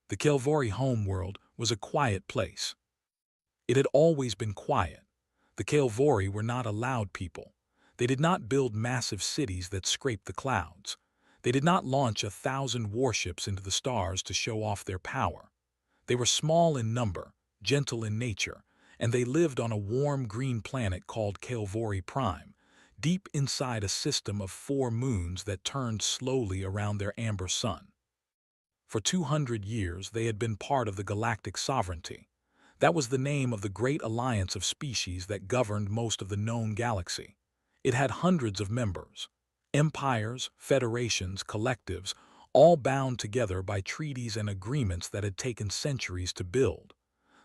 The Kilvory homeworld was a quiet place. It had always been quiet. The Kilvory were not a loud people. They did not build massive cities that scraped the clouds. They did not launch 1,000 warships into the stars to show off their power. They were small in number, gentle in nature, and they lived on a warm green planet called Kilvory Prime, deep inside a system of 4 moons that turned slowly around their amber sun. For 200 years, they had been part of the Galactic Sovereignty. That was the name of the great alliance of species that governed most of the known galaxy. It had hundreds of members, empires, federations, collectives, all bound together by treaties and agreements that had taken centuries to build.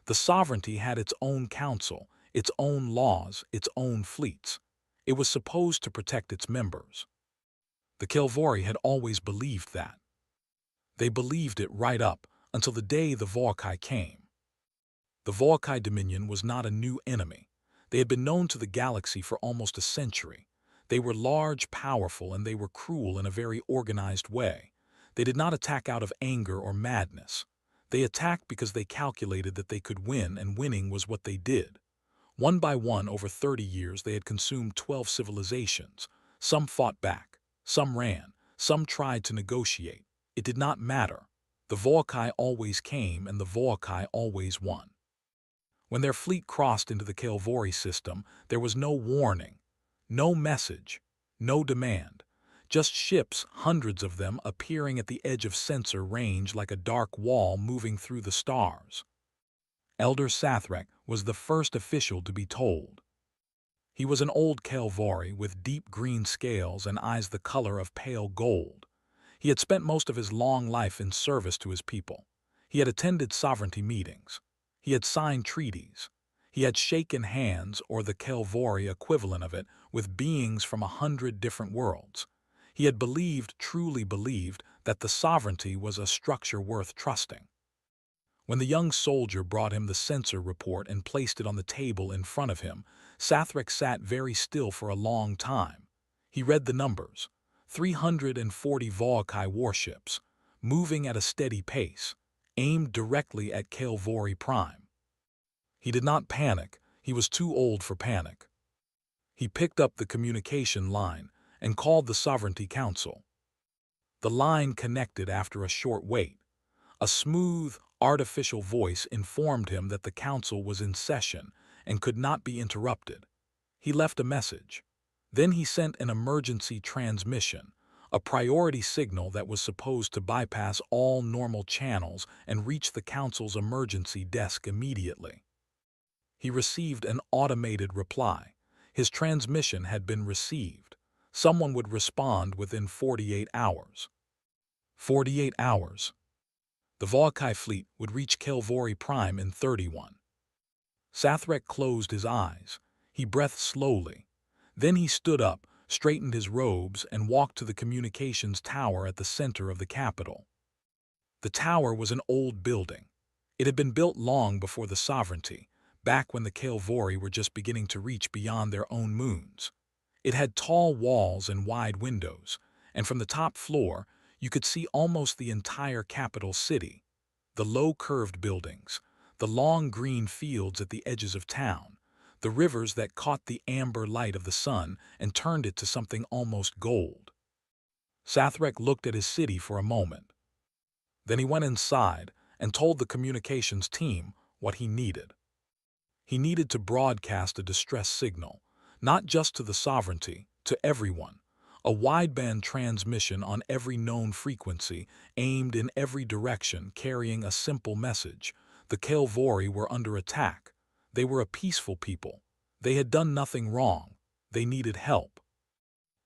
The sovereignty had its own council, its own laws, its own fleets. It was supposed to protect its members. The Kilvory had always believed that. They believed it right up until the day the Vorkai came. The Vorkai Dominion was not a new enemy. They had been known to the galaxy for almost a century. They were large, powerful, and they were cruel in a very organized way. They did not attack out of anger or madness. They attacked because they calculated that they could win, and winning was what they did. One by one, over 30 years, they had consumed 12 civilizations. Some fought back, some ran, some tried to negotiate. It did not matter. The Vorkai always came, and the Vorkai always won. When their fleet crossed into the Kilvory system, there was no warning, no message, no demand. Just ships, hundreds of them, appearing at the edge of sensor range like a dark wall moving through the stars. Elder Sathrek was the first official to be told. He was an old Kilvory with deep green scales and eyes the color of pale gold. He had spent most of his long life in service to his people. He had attended sovereignty meetings. He had signed treaties. He had shaken hands, or the Kilvory equivalent of it, with beings from 100 different worlds. He had believed, truly believed, that the sovereignty was a structure worth trusting. When the young soldier brought him the sensor report and placed it on the table in front of him, Sathrek sat very still for a long time. He read the numbers. 340 Vorkai warships, moving at a steady pace, aimed directly at Kilvory Prime. He did not panic. He was too old for panic. He picked up the communication line and called the Sovereignty Council. The line connected after a short wait. A smooth, artificial voice informed him that the council was in session and could not be interrupted. He left a message. Then he sent an emergency transmission, a priority signal that was supposed to bypass all normal channels and reach the council's emergency desk immediately. He received an automated reply. His transmission had been received. Someone would respond within 48 hours. 48 hours. The Vorkai fleet would reach Kilvory Prime in 31. Sathrek closed his eyes. He breathed slowly. Then he stood up, straightened his robes, and walked to the communications tower at the center of the capital. The tower was an old building. It had been built long before the sovereignty, back when the Kilvory were just beginning to reach beyond their own moons. It had tall walls and wide windows, and from the top floor, you could see almost the entire capital city. The low curved buildings, the long green fields at the edges of town, the rivers that caught the amber light of the sun and turned it to something almost gold. Sathrek looked at his city for a moment. Then he went inside and told the communications team what he needed. He needed to broadcast a distress signal, not just to the sovereignty, to everyone. A wideband transmission on every known frequency, aimed in every direction, carrying a simple message. The Kilvory were under attack. They were a peaceful people. They had done nothing wrong. They needed help.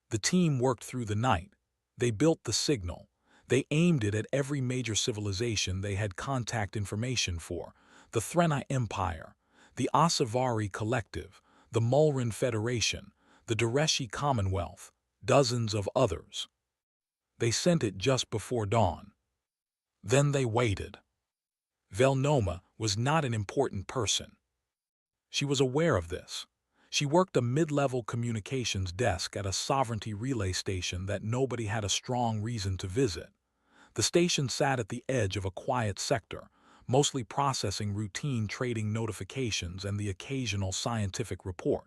The team worked through the night. They built the signal. They aimed it at every major civilization they had contact information for. The Threnai Empire, the Asavari Collective, the Mulran Federation, the Dureshi Commonwealth, dozens of others. They sent it just before dawn. Then they waited. Velnoma was not an important person. She was aware of this. She worked a mid-level communications desk at a sovereignty relay station that nobody had a strong reason to visit. The station sat at the edge of a quiet sector, mostly processing routine trading notifications and the occasional scientific report.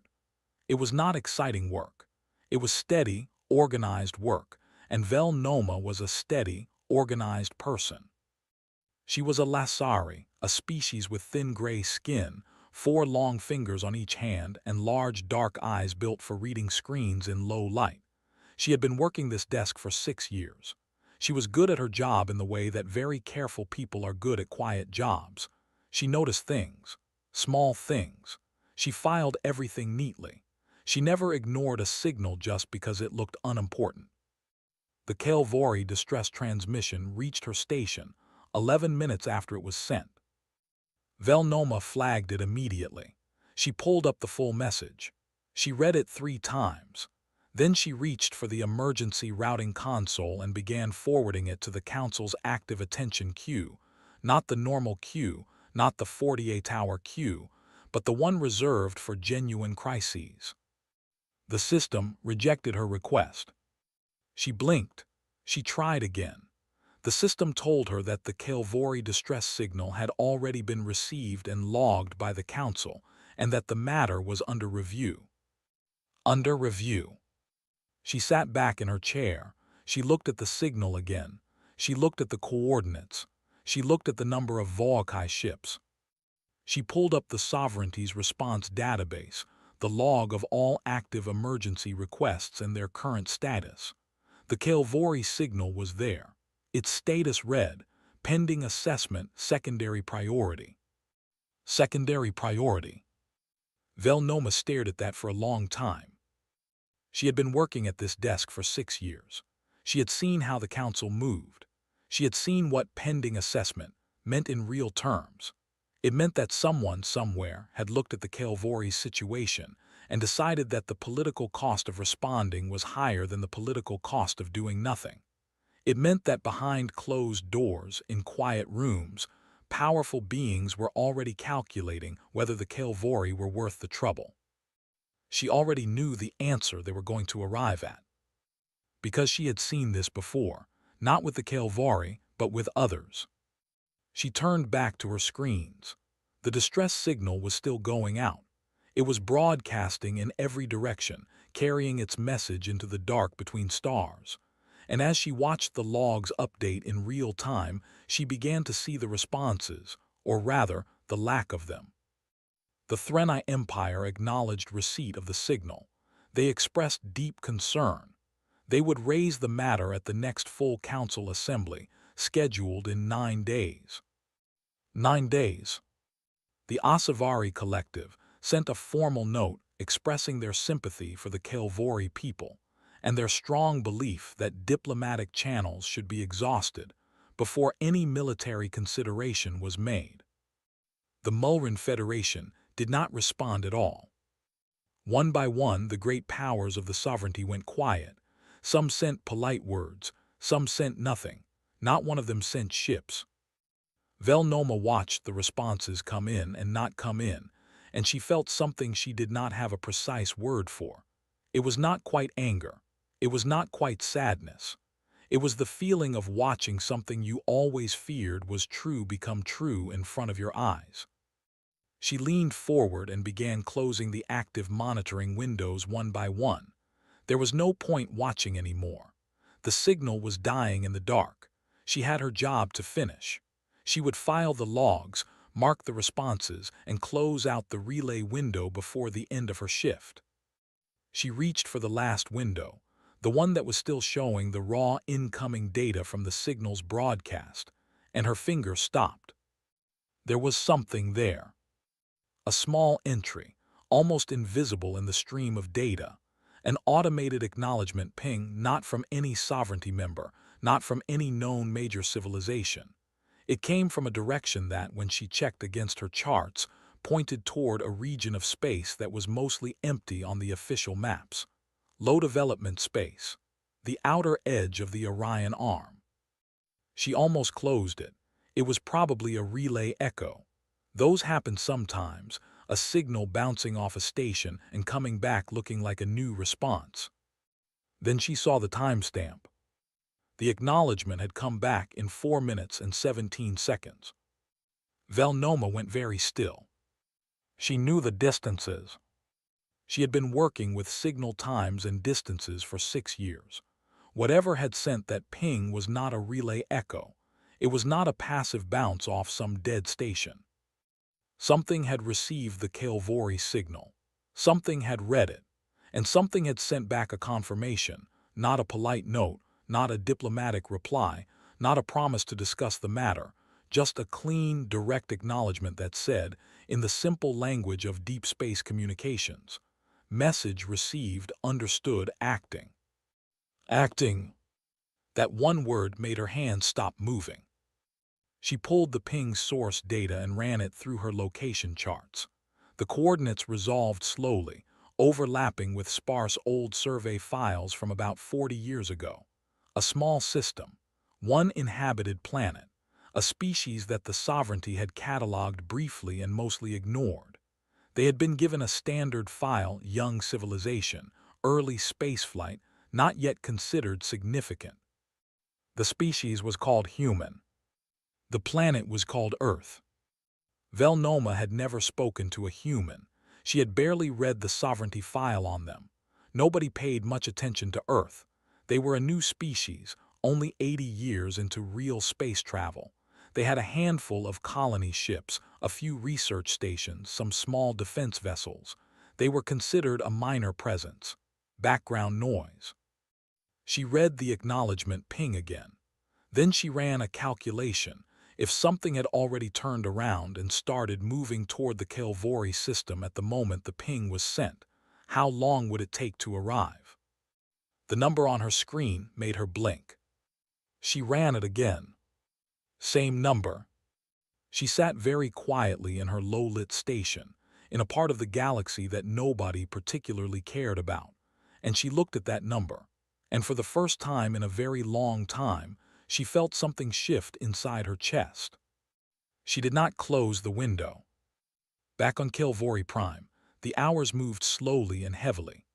It was not exciting work. It was steady, organized work, and Vel Noma was a steady, organized person. She was a Lasari, a species with thin gray skin, 4 long fingers on each hand, and large dark eyes built for reading screens in low light. She had been working this desk for 6 years. She was good at her job in the way that very careful people are good at quiet jobs. She noticed things, small things. She filed everything neatly. She never ignored a signal just because it looked unimportant. The Kilvory distress transmission reached her station 11 minutes after it was sent. Vel Noma flagged it immediately. She pulled up the full message. She read it 3 times. Then she reached for the emergency routing console and began forwarding it to the Council's active attention queue, not the normal queue, not the 48-hour queue, but the one reserved for genuine crises. The system rejected her request. She blinked. She tried again. The system told her that the Kilvory distress signal had already been received and logged by the Council, and that the matter was under review. Under review. She sat back in her chair. She looked at the signal again. She looked at the coordinates. She looked at the number of Volkai ships. She pulled up the Sovereignty's response database, the log of all active emergency requests and their current status. The Kilvory signal was there. Its status read, pending assessment, secondary priority. Secondary priority. Vel Noma stared at that for a long time. She had been working at this desk for 6 years. She had seen how the Council moved. She had seen what pending assessment meant in real terms. It meant that someone somewhere had looked at the Kilvory's situation and decided that the political cost of responding was higher than the political cost of doing nothing. It meant that behind closed doors, in quiet rooms, powerful beings were already calculating whether the Kilvory were worth the trouble. She already knew the answer they were going to arrive at. Because she had seen this before, not with the Kilvory, but with others. She turned back to her screens. The distress signal was still going out. It was broadcasting in every direction, carrying its message into the dark between stars. And as she watched the logs update in real time, she began to see the responses, or rather, the lack of them. The Threnai Empire acknowledged receipt of the signal. They expressed deep concern. They would raise the matter at the next full council assembly, scheduled in 9 days. 9 days. The Asavari Collective sent a formal note expressing their sympathy for the Kilvory people and their strong belief that diplomatic channels should be exhausted before any military consideration was made. The Mulran Federation did not respond at all. One by one, the great powers of the sovereignty went quiet. Some sent polite words, some sent nothing. Not one of them sent ships. Vel Noma watched the responses come in and not come in, and she felt something she did not have a precise word for. It was not quite anger. It was not quite sadness. It was the feeling of watching something you always feared was true become true in front of your eyes. She leaned forward and began closing the active monitoring windows one by one. There was no point watching anymore. The signal was dying in the dark. She had her job to finish. She would file the logs, mark the responses, and close out the relay window before the end of her shift. She reached for the last window, the one that was still showing the raw incoming data from the signal's broadcast, and her finger stopped. There was something there. A small entry, almost invisible in the stream of data, an automated acknowledgement ping not from any sovereignty member, not from any known major civilization. It came from a direction that, when she checked against her charts, pointed toward a region of space that was mostly empty on the official maps. Low development space, the outer edge of the Orion Arm. She almost closed it. It was probably a relay echo. Those happen sometimes, a signal bouncing off a station and coming back looking like a new response. Then she saw the timestamp. The acknowledgement had come back in 4 minutes and 17 seconds. Velnoma went very still. She knew the distances. She had been working with signal times and distances for 6 years. Whatever had sent that ping was not a relay echo. It was not a passive bounce off some dead station. Something had received the Kilvory signal. Something had read it. And something had sent back a confirmation, not a polite note, not a diplomatic reply, not a promise to discuss the matter, just a clean, direct acknowledgement that said, in the simple language of deep space communications, message received, understood, acting. Acting. That one word made her hands stop moving. She pulled the ping source data and ran it through her location charts. The coordinates resolved slowly, overlapping with sparse old survey files from about 40 years ago. A small system, one inhabited planet, a species that the Sovereignty had catalogued briefly and mostly ignored. They had been given a standard file, young civilization, early spaceflight, not yet considered significant. The species was called human. The planet was called Earth. Velnoma had never spoken to a human. She had barely read the Sovereignty file on them. Nobody paid much attention to Earth. They were a new species, only 80 years into real space travel. They had a handful of colony ships, a few research stations, some small defense vessels. They were considered a minor presence. Background noise. She read the acknowledgement ping again. Then she ran a calculation. If something had already turned around and started moving toward the Kilvory system at the moment the ping was sent, how long would it take to arrive? The number on her screen made her blink. She ran it again. Same number. She sat very quietly in her low-lit station, in a part of the galaxy that nobody particularly cared about, and she looked at that number. And for the first time in a very long time, she felt something shift inside her chest. She did not close the window. Back on Kilvory Prime, the hours moved slowly and heavily.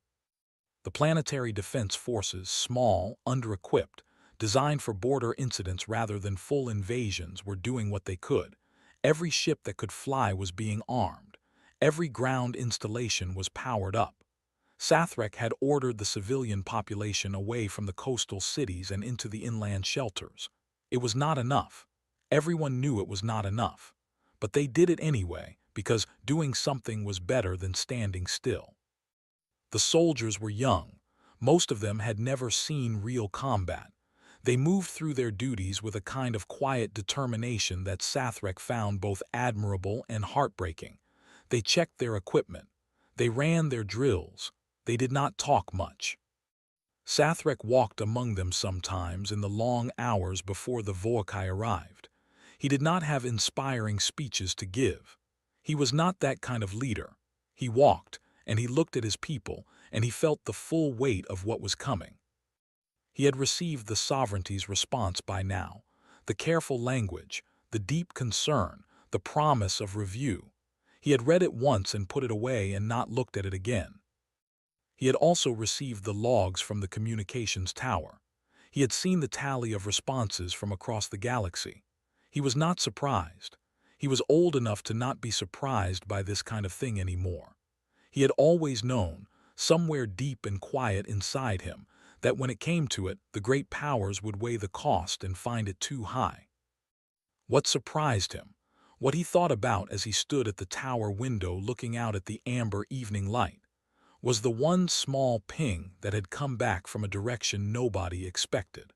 The planetary defense forces, small, under-equipped, designed for border incidents rather than full invasions, were doing what they could. Every ship that could fly was being armed. Every ground installation was powered up. Sathrek had ordered the civilian population away from the coastal cities and into the inland shelters. It was not enough. Everyone knew it was not enough. But they did it anyway, because doing something was better than standing still. The soldiers were young. Most of them had never seen real combat. They moved through their duties with a kind of quiet determination that Sathrek found both admirable and heartbreaking. They checked their equipment. They ran their drills. They did not talk much. Sathrek walked among them sometimes in the long hours before the Vokai arrived. He did not have inspiring speeches to give. He was not that kind of leader. He walked, and he looked at his people, and he felt the full weight of what was coming. He had received the Sovereignty's response by now, the careful language, the deep concern, the promise of review. He had read it once and put it away and not looked at it again. He had also received the logs from the communications tower. He had seen the tally of responses from across the galaxy. He was not surprised. He was old enough to not be surprised by this kind of thing anymore. He had always known, somewhere deep and quiet inside him, that when it came to it, the great powers would weigh the cost and find it too high. What surprised him, what he thought about as he stood at the tower window looking out at the amber evening light, was the one small ping that had come back from a direction nobody expected.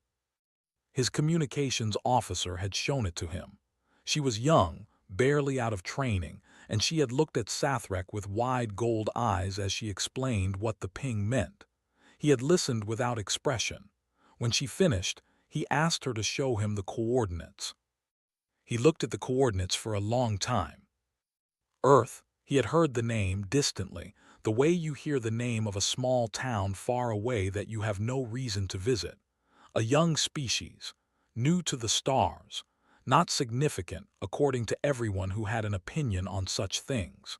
His communications officer had shown it to him. She was young, barely out of training, and she had looked at Sathrek with wide gold eyes as she explained what the ping meant. He had listened without expression. When she finished, he asked her to show him the coordinates. He looked at the coordinates for a long time. Earth, he had heard the name distantly, the way you hear the name of a small town far away that you have no reason to visit. A young species, new to the stars, not significant according to everyone who had an opinion on such things.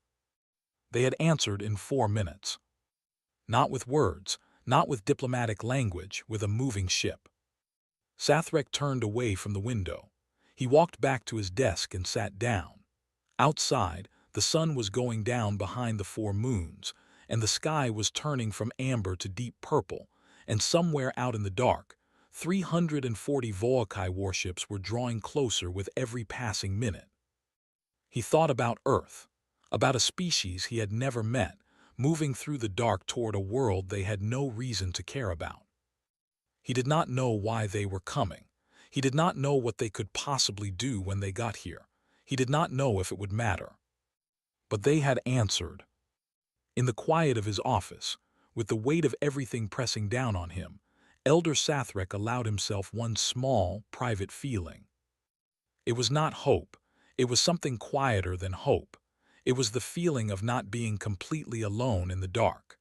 They had answered in 4 minutes. Not with words, not with diplomatic language, with a moving ship. Sathrek turned away from the window. He walked back to his desk and sat down. Outside, the sun was going down behind the four moons, and the sky was turning from amber to deep purple, and somewhere out in the dark, 340 Volkai warships were drawing closer with every passing minute. He thought about Earth, about a species he had never met, moving through the dark toward a world they had no reason to care about. He did not know why they were coming. He did not know what they could possibly do when they got here. He did not know if it would matter. But they had answered. In the quiet of his office, with the weight of everything pressing down on him, Elder Sathrek allowed himself one small, private feeling. It was not hope. It was something quieter than hope. It was the feeling of not being completely alone in the dark.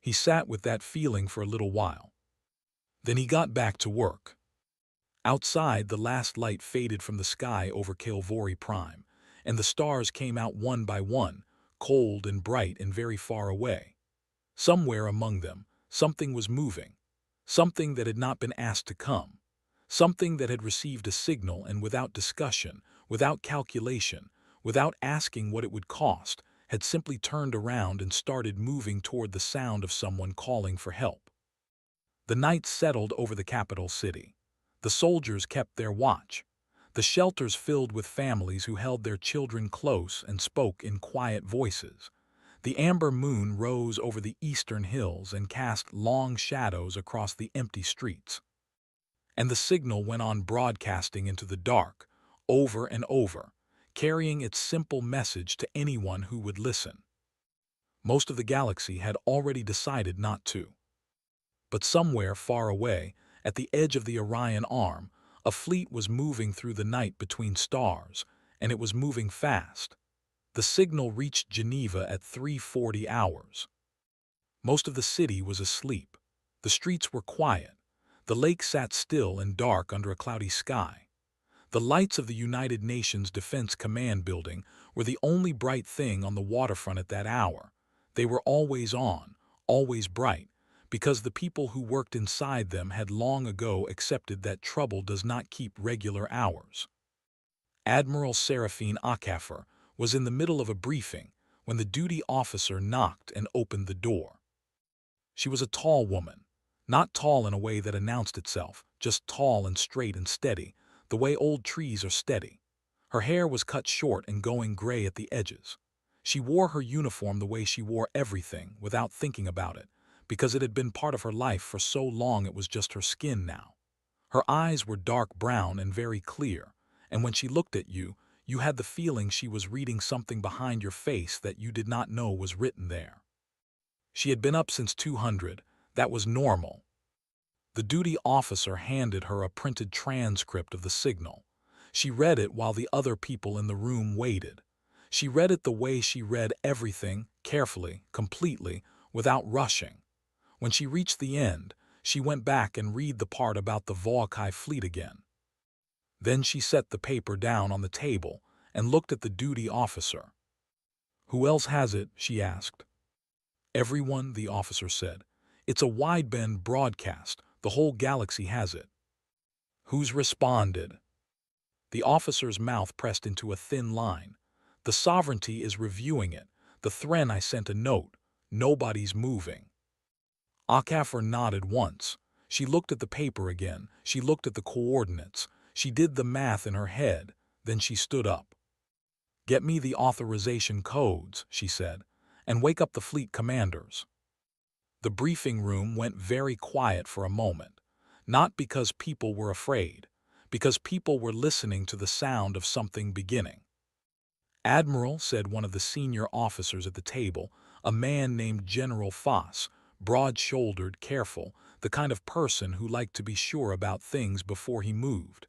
He sat with that feeling for a little while. Then he got back to work. Outside, the last light faded from the sky over Kilvory Prime, and the stars came out one by one, cold and bright and very far away. Somewhere among them, something was moving, something that had not been asked to come, something that had received a signal and without discussion, without calculation, without asking what it would cost, had simply turned around and started moving toward the sound of someone calling for help. The night settled over the capital city. The soldiers kept their watch. The shelters filled with families who held their children close and spoke in quiet voices. The amber moon rose over the eastern hills and cast long shadows across the empty streets. And the signal went on broadcasting into the dark, over and over, carrying its simple message to anyone who would listen. Most of the galaxy had already decided not to. But somewhere far away, at the edge of the Orion Arm, a fleet was moving through the night between stars, and it was moving fast. The signal reached Geneva at 3:40 hours. Most of the city was asleep. The streets were quiet. The lake sat still and dark under a cloudy sky. The lights of the United Nations Defense Command building were the only bright thing on the waterfront at that hour. They were always on, always bright, because the people who worked inside them had long ago accepted that trouble does not keep regular hours. Admiral Seraphine Akafer was in the middle of a briefing when the duty officer knocked and opened the door. She was a tall woman, not tall in a way that announced itself, just tall and straight and steady, the way old trees are steady. Her hair was cut short and going gray at the edges. She wore her uniform the way she wore everything, without thinking about it, because it had been part of her life for so long it was just her skin now. Her eyes were dark brown and very clear, and when she looked at you, you had the feeling she was reading something behind your face that you did not know was written there. She had been up since 200, that was normal. The duty officer handed her a printed transcript of the signal. She read it while the other people in the room waited. She read it the way she read everything, carefully, completely, without rushing. When she reached the end, she went back and read the part about the Volkai fleet again. Then she set the paper down on the table and looked at the duty officer. "Who else has it?" she asked. "Everyone," the officer said. "It's a wideband broadcast. The whole galaxy has it." "Who's responded?" The officer's mouth pressed into a thin line. "The Sovereignty is reviewing it. The Thren I sent a note. Nobody's moving." Akafer nodded once. She looked at the paper again. She looked at the coordinates. She did the math in her head. Then she stood up. "Get me the authorization codes," she said, "and wake up the fleet commanders." The briefing room went very quiet for a moment, not because people were afraid, because people were listening to the sound of something beginning. "Admiral," said one of the senior officers at the table, a man named General Foss, broad-shouldered, careful, the kind of person who liked to be sure about things before he moved.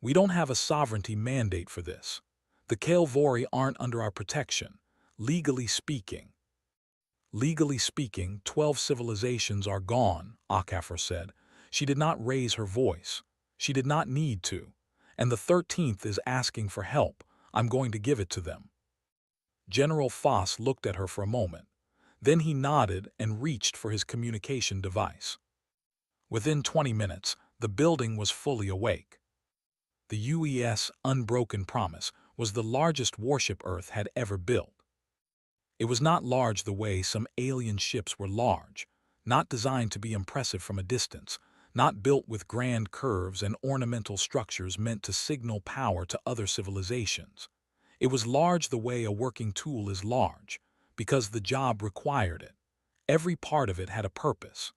"We don't have a sovereignty mandate for this. The Kilvory aren't under our protection, legally speaking." "Legally speaking, 12 civilizations are gone," Akafer said. She did not raise her voice. She did not need to. "And the 13th is asking for help. I'm going to give it to them." General Foss looked at her for a moment. Then he nodded and reached for his communication device. Within 20 minutes, The building was fully awake. The UES Unbroken Promise was the largest warship Earth had ever built. It was not large the way some alien ships were large, not designed to be impressive from a distance, not built with grand curves and ornamental structures meant to signal power to other civilizations. It was large the way a working tool is large, because the job required it. Every part of it had a purpose.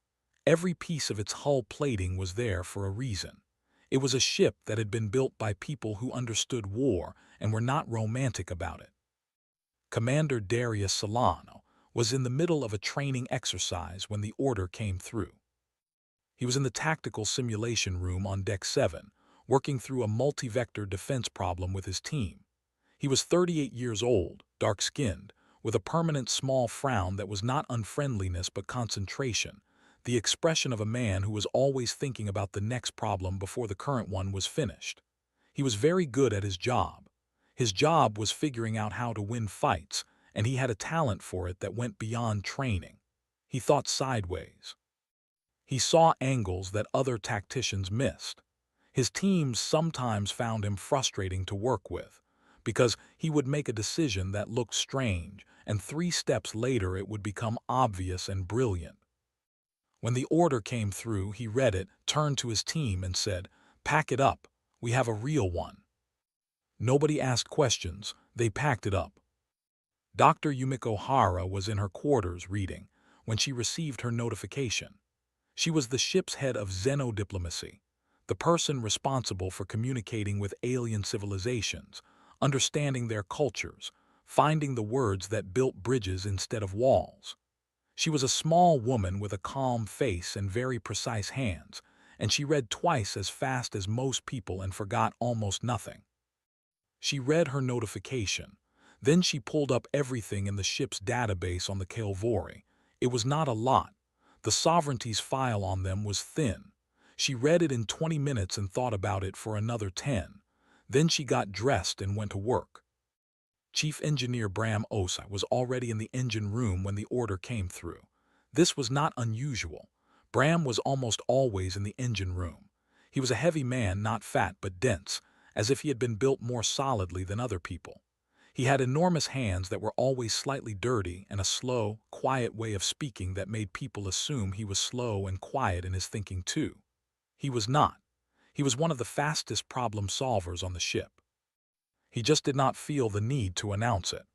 Every piece of its hull plating was there for a reason. It was a ship that had been built by people who understood war and were not romantic about it. Commander Darius Solano was in the middle of a training exercise when the order came through. He was in the tactical simulation room on Deck 7, working through a multi-vector defense problem with his team. He was 38 years old, dark-skinned, with a permanent small frown that was not unfriendliness but concentration, the expression of a man who was always thinking about the next problem before the current one was finished. He was very good at his job. His job was figuring out how to win fights, and he had a talent for it that went beyond training. He thought sideways. He saw angles that other tacticians missed. His teams sometimes found him frustrating to work with, because he would make a decision that looked strange, and 3 steps later it would become obvious and brilliant. When the order came through, he read it, turned to his team and said, "Pack it up, we have a real one." Nobody asked questions, they packed it up. Dr. Yumiko Hara was in her quarters reading when she received her notification. She was the ship's head of xenodiplomacy, the person responsible for communicating with alien civilizations, understanding their cultures, finding the words that built bridges instead of walls. She was a small woman with a calm face and very precise hands, and she read twice as fast as most people and forgot almost nothing. She read her notification. Then she pulled up everything in the ship's database on the Kilvory. It was not a lot. The Sovereignty's file on them was thin. She read it in 20 minutes and thought about it for another 10. Then she got dressed and went to work. Chief Engineer Bram Osai was already in the engine room when the order came through. This was not unusual. Bram was almost always in the engine room. He was a heavy man, not fat but dense, as if he had been built more solidly than other people. He had enormous hands that were always slightly dirty and a slow, quiet way of speaking that made people assume he was slow and quiet in his thinking too. He was not. He was one of the fastest problem solvers on the ship. He just did not feel the need to announce it.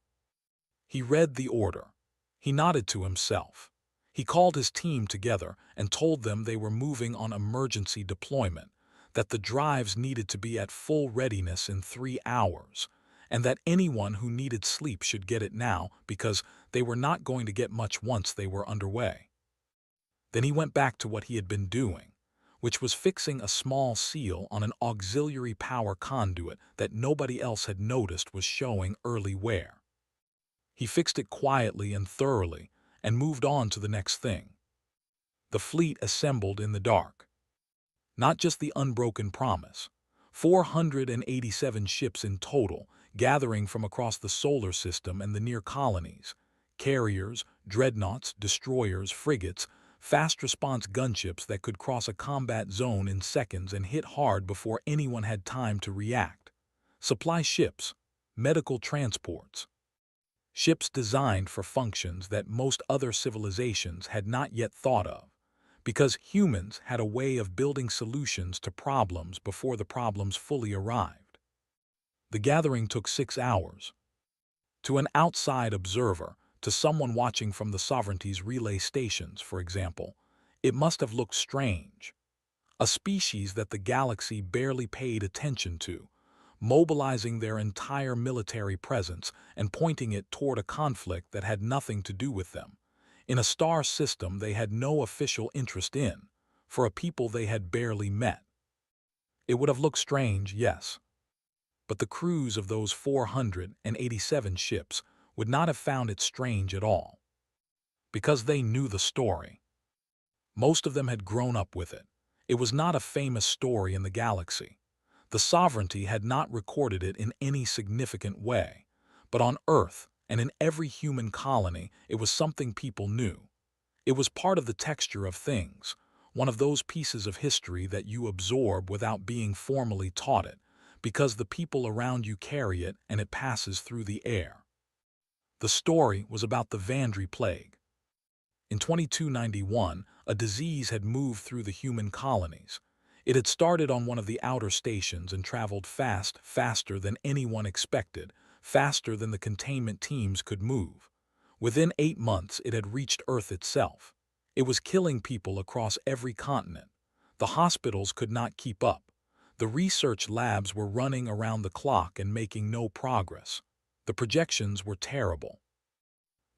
He read the order. He nodded to himself. He called his team together and told them they were moving on emergency deployment, that the drives needed to be at full readiness in 3 hours, and that anyone who needed sleep should get it now because they were not going to get much once they were underway. Then he went back to what he had been doing, which was fixing a small seal on an auxiliary power conduit that nobody else had noticed was showing early wear. He fixed it quietly and thoroughly and moved on to the next thing. The fleet assembled in the dark. Not just the Unbroken Promise. 487 ships in total, gathering from across the solar system and the near colonies. Carriers, dreadnoughts, destroyers, frigates, fast-response gunships that could cross a combat zone in seconds and hit hard before anyone had time to react. Supply ships, medical transports. Ships designed for functions that most other civilizations had not yet thought of, because humans had a way of building solutions to problems before the problems fully arrived. The gathering took 6 hours. To an outside observer, to someone watching from the Sovereignty's relay stations, for example, it must have looked strange. A species that the galaxy barely paid attention to, mobilizing their entire military presence and pointing it toward a conflict that had nothing to do with them, in a star system they had no official interest in, for a people they had barely met. It would have looked strange, yes. But the crews of those 487 ships would not have found it strange at all, because they knew the story. Most of them had grown up with it. It was not a famous story in the galaxy. The Sovereignty had not recorded it in any significant way, but on Earth and in every human colony it was something people knew. It was part of the texture of things, one of those pieces of history that you absorb without being formally taught it, because the people around you carry it and it passes through the air. The story was about the Vandry Plague. In 2291, a disease had moved through the human colonies. It had started on one of the outer stations and traveled faster than anyone expected, faster than the containment teams could move. Within 8 months, it had reached Earth itself. It was killing people across every continent. The hospitals could not keep up. The research labs were running around the clock and making no progress. The projections were terrible.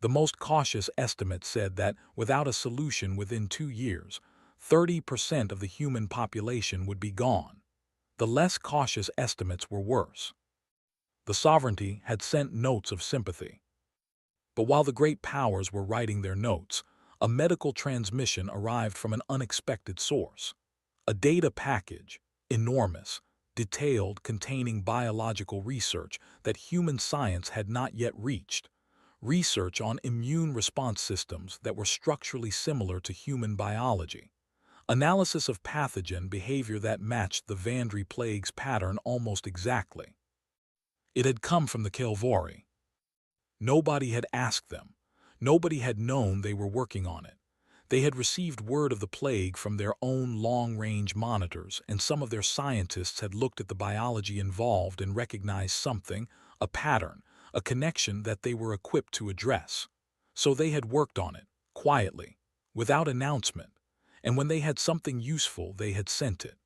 The most cautious estimate said that, without a solution within 2 years, 30% of the human population would be gone. The less cautious estimates were worse. The sovereignty had sent notes of sympathy. But while the great powers were writing their notes, a medical transmission arrived from an unexpected source. A data package, enormous, detailed, containing biological research that human science had not yet reached. Research on immune response systems that were structurally similar to human biology. Analysis of pathogen behavior that matched the Vandry plague's pattern almost exactly. It had come from the Kilvory. Nobody had asked them. Nobody had known they were working on it. They had received word of the plague from their own long-range monitors, and some of their scientists had looked at the biology involved and recognized something, a pattern, a connection that they were equipped to address. So they had worked on it, quietly, without announcement, and when they had something useful, they had sent it.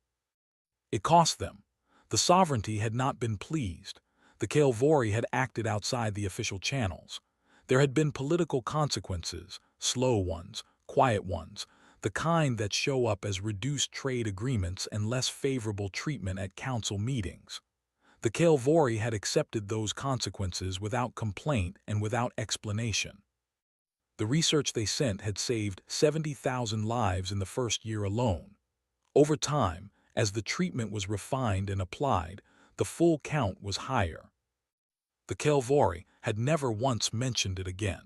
It cost them. The sovereignty had not been pleased. The Kilvory had acted outside the official channels. There had been political consequences, slow ones, quiet ones, the kind that show up as reduced trade agreements and less favorable treatment at council meetings. The Kilvory had accepted those consequences without complaint and without explanation. The research they sent had saved 70,000 lives in the first year alone. Over time, as the treatment was refined and applied, the full count was higher. The Kilvory had never once mentioned it again.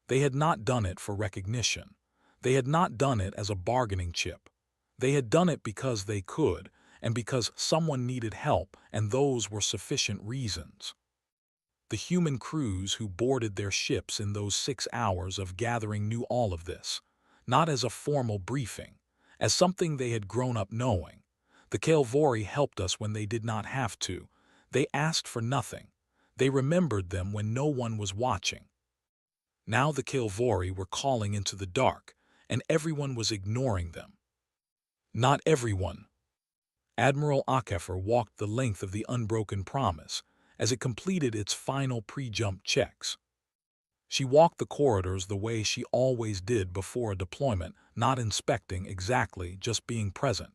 They had not done it for recognition. They had not done it as a bargaining chip. They had done it because they could, and because someone needed help, and those were sufficient reasons. The human crews who boarded their ships in those 6 hours of gathering knew all of this, not as a formal briefing, as something they had grown up knowing. The Kilvory helped us when they did not have to. They asked for nothing. They remembered them when no one was watching. Now the Kilvory were calling into the dark, and everyone was ignoring them. Not everyone. Admiral HFY walked the length of the unbroken promise as it completed its final pre-jump checks. She walked the corridors the way she always did before a deployment, not inspecting exactly, just being present.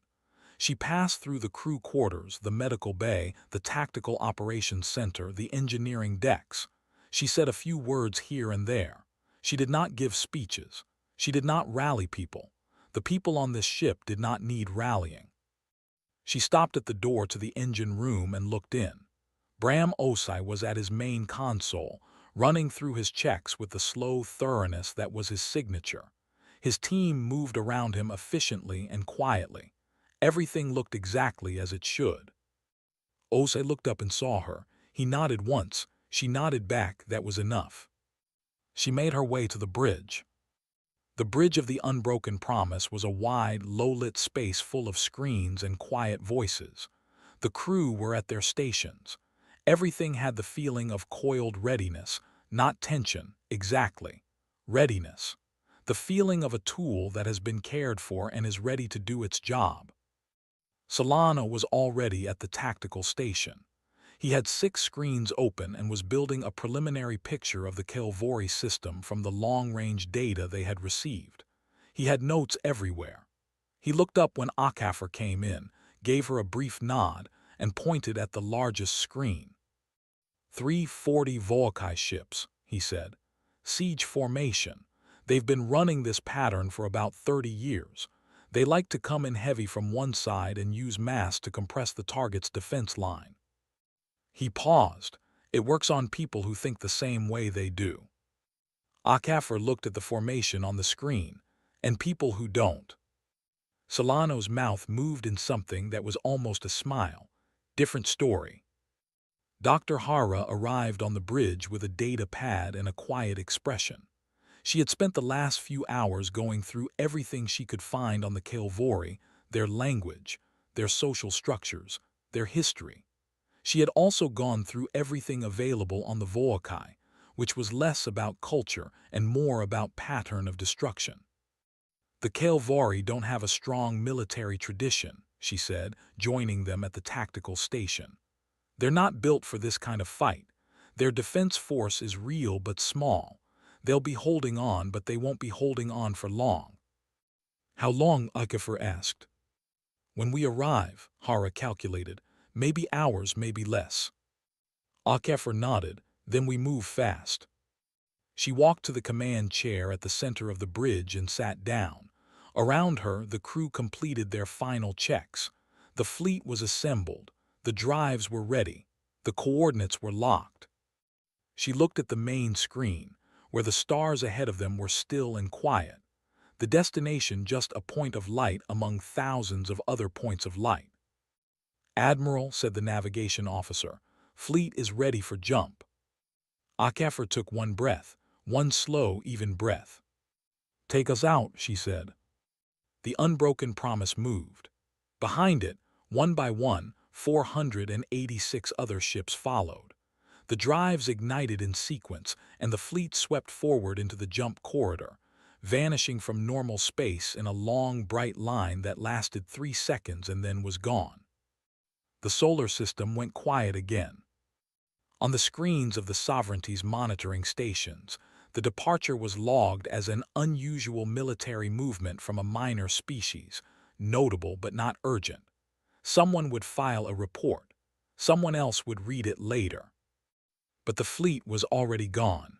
She passed through the crew quarters, the medical bay, the tactical operations center, the engineering decks. She said a few words here and there. She did not give speeches. She did not rally people. The people on this ship did not need rallying. She stopped at the door to the engine room and looked in. Bram Osai was at his main console, running through his checks with the slow thoroughness that was his signature. His team moved around him efficiently and quietly. Everything looked exactly as it should. Osai looked up and saw her. He nodded once. She nodded back. That was enough. She made her way to the bridge. The bridge of the unbroken promise was a wide, low-lit space full of screens and quiet voices. The crew were at their stations. Everything had the feeling of coiled readiness, not tension, exactly. Readiness. The feeling of a tool that has been cared for and is ready to do its job. Solano was already at the tactical station. He had 6 screens open and was building a preliminary picture of the Kilvory system from the long-range data they had received. He had notes everywhere. He looked up when HFY came in, gave her a brief nod, and pointed at the largest screen. 340 Volkai ships, he said. Siege formation. They've been running this pattern for about 30 years. They like to come in heavy from one side and use mass to compress the target's defense line. He paused. It works on people who think the same way they do. HFY looked at the formation on the screen, and people who don't. Solano's mouth moved in something that was almost a smile. Different story. Dr. Hara arrived on the bridge with a data pad and a quiet expression. She had spent the last few hours going through everything she could find on the Kilvory, their language, their social structures, their history. She had also gone through everything available on the Volcae, which was less about culture and more about pattern of destruction. The Kilvory don't have a strong military tradition, she said, joining them at the tactical station. They're not built for this kind of fight. Their defense force is real but small. They'll be holding on, but they won't be holding on for long. How long? Akafor asked. When we arrive, Hara calculated. Maybe hours, maybe less. Akafor nodded. Then we move fast. She walked to the command chair at the center of the bridge and sat down. Around her, the crew completed their final checks. The fleet was assembled. The drives were ready. The coordinates were locked. She looked at the main screen, where the stars ahead of them were still and quiet. The destination just a point of light among thousands of other points of light. "Admiral," said the navigation officer, "fleet is ready for jump." Akafor took one breath, one slow, even breath. "Take us out," she said. The unbroken promise moved. Behind it, one by one, 486 other ships followed. The drives ignited in sequence, and the fleet swept forward into the jump corridor, vanishing from normal space in a long, bright line that lasted 3 seconds and then was gone. The solar system went quiet again. On the screens of the Sovereignty's monitoring stations, the departure was logged as an unusual military movement from a minor species, notable but not urgent. Someone would file a report. Someone else would read it later. But the fleet was already gone.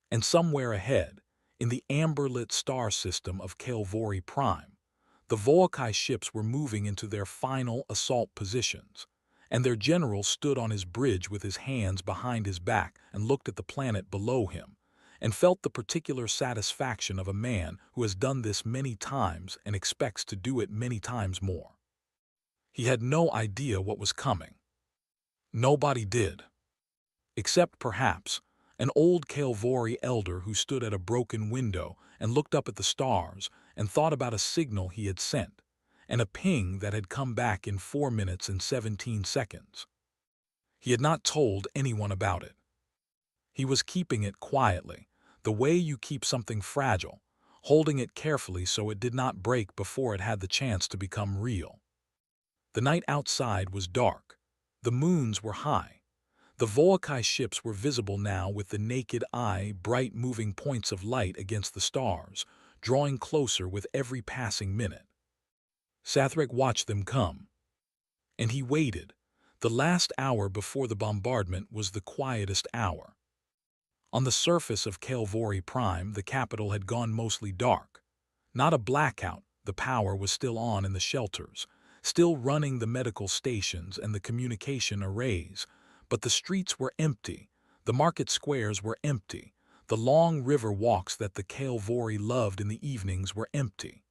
And somewhere ahead, in the amber-lit star system of Kilvory Prime, the Volcae ships were moving into their final assault positions, and their general stood on his bridge with his hands behind his back and looked at the planet below him, and felt the particular satisfaction of a man who has done this many times and expects to do it many times more. He had no idea what was coming. Nobody did. Except, perhaps, an old Kilvory elder who stood at a broken window and looked up at the stars and thought about a signal he had sent, and a ping that had come back in 4 minutes and 17 seconds. He had not told anyone about it. He was keeping it quietly, the way you keep something fragile, holding it carefully so it did not break before it had the chance to become real. The night outside was dark. The moons were high. The Volcae ships were visible now with the naked eye, bright moving points of light against the stars, drawing closer with every passing minute. Sathrek watched them come. And he waited. The last hour before the bombardment was the quietest hour. On the surface of Kilvory Prime, the capital had gone mostly dark. Not a blackout, the power was still on in the shelters, still running the medical stations and the communication arrays, but the streets were empty, the market squares were empty, the long river walks that the Kilvory loved in the evenings were empty.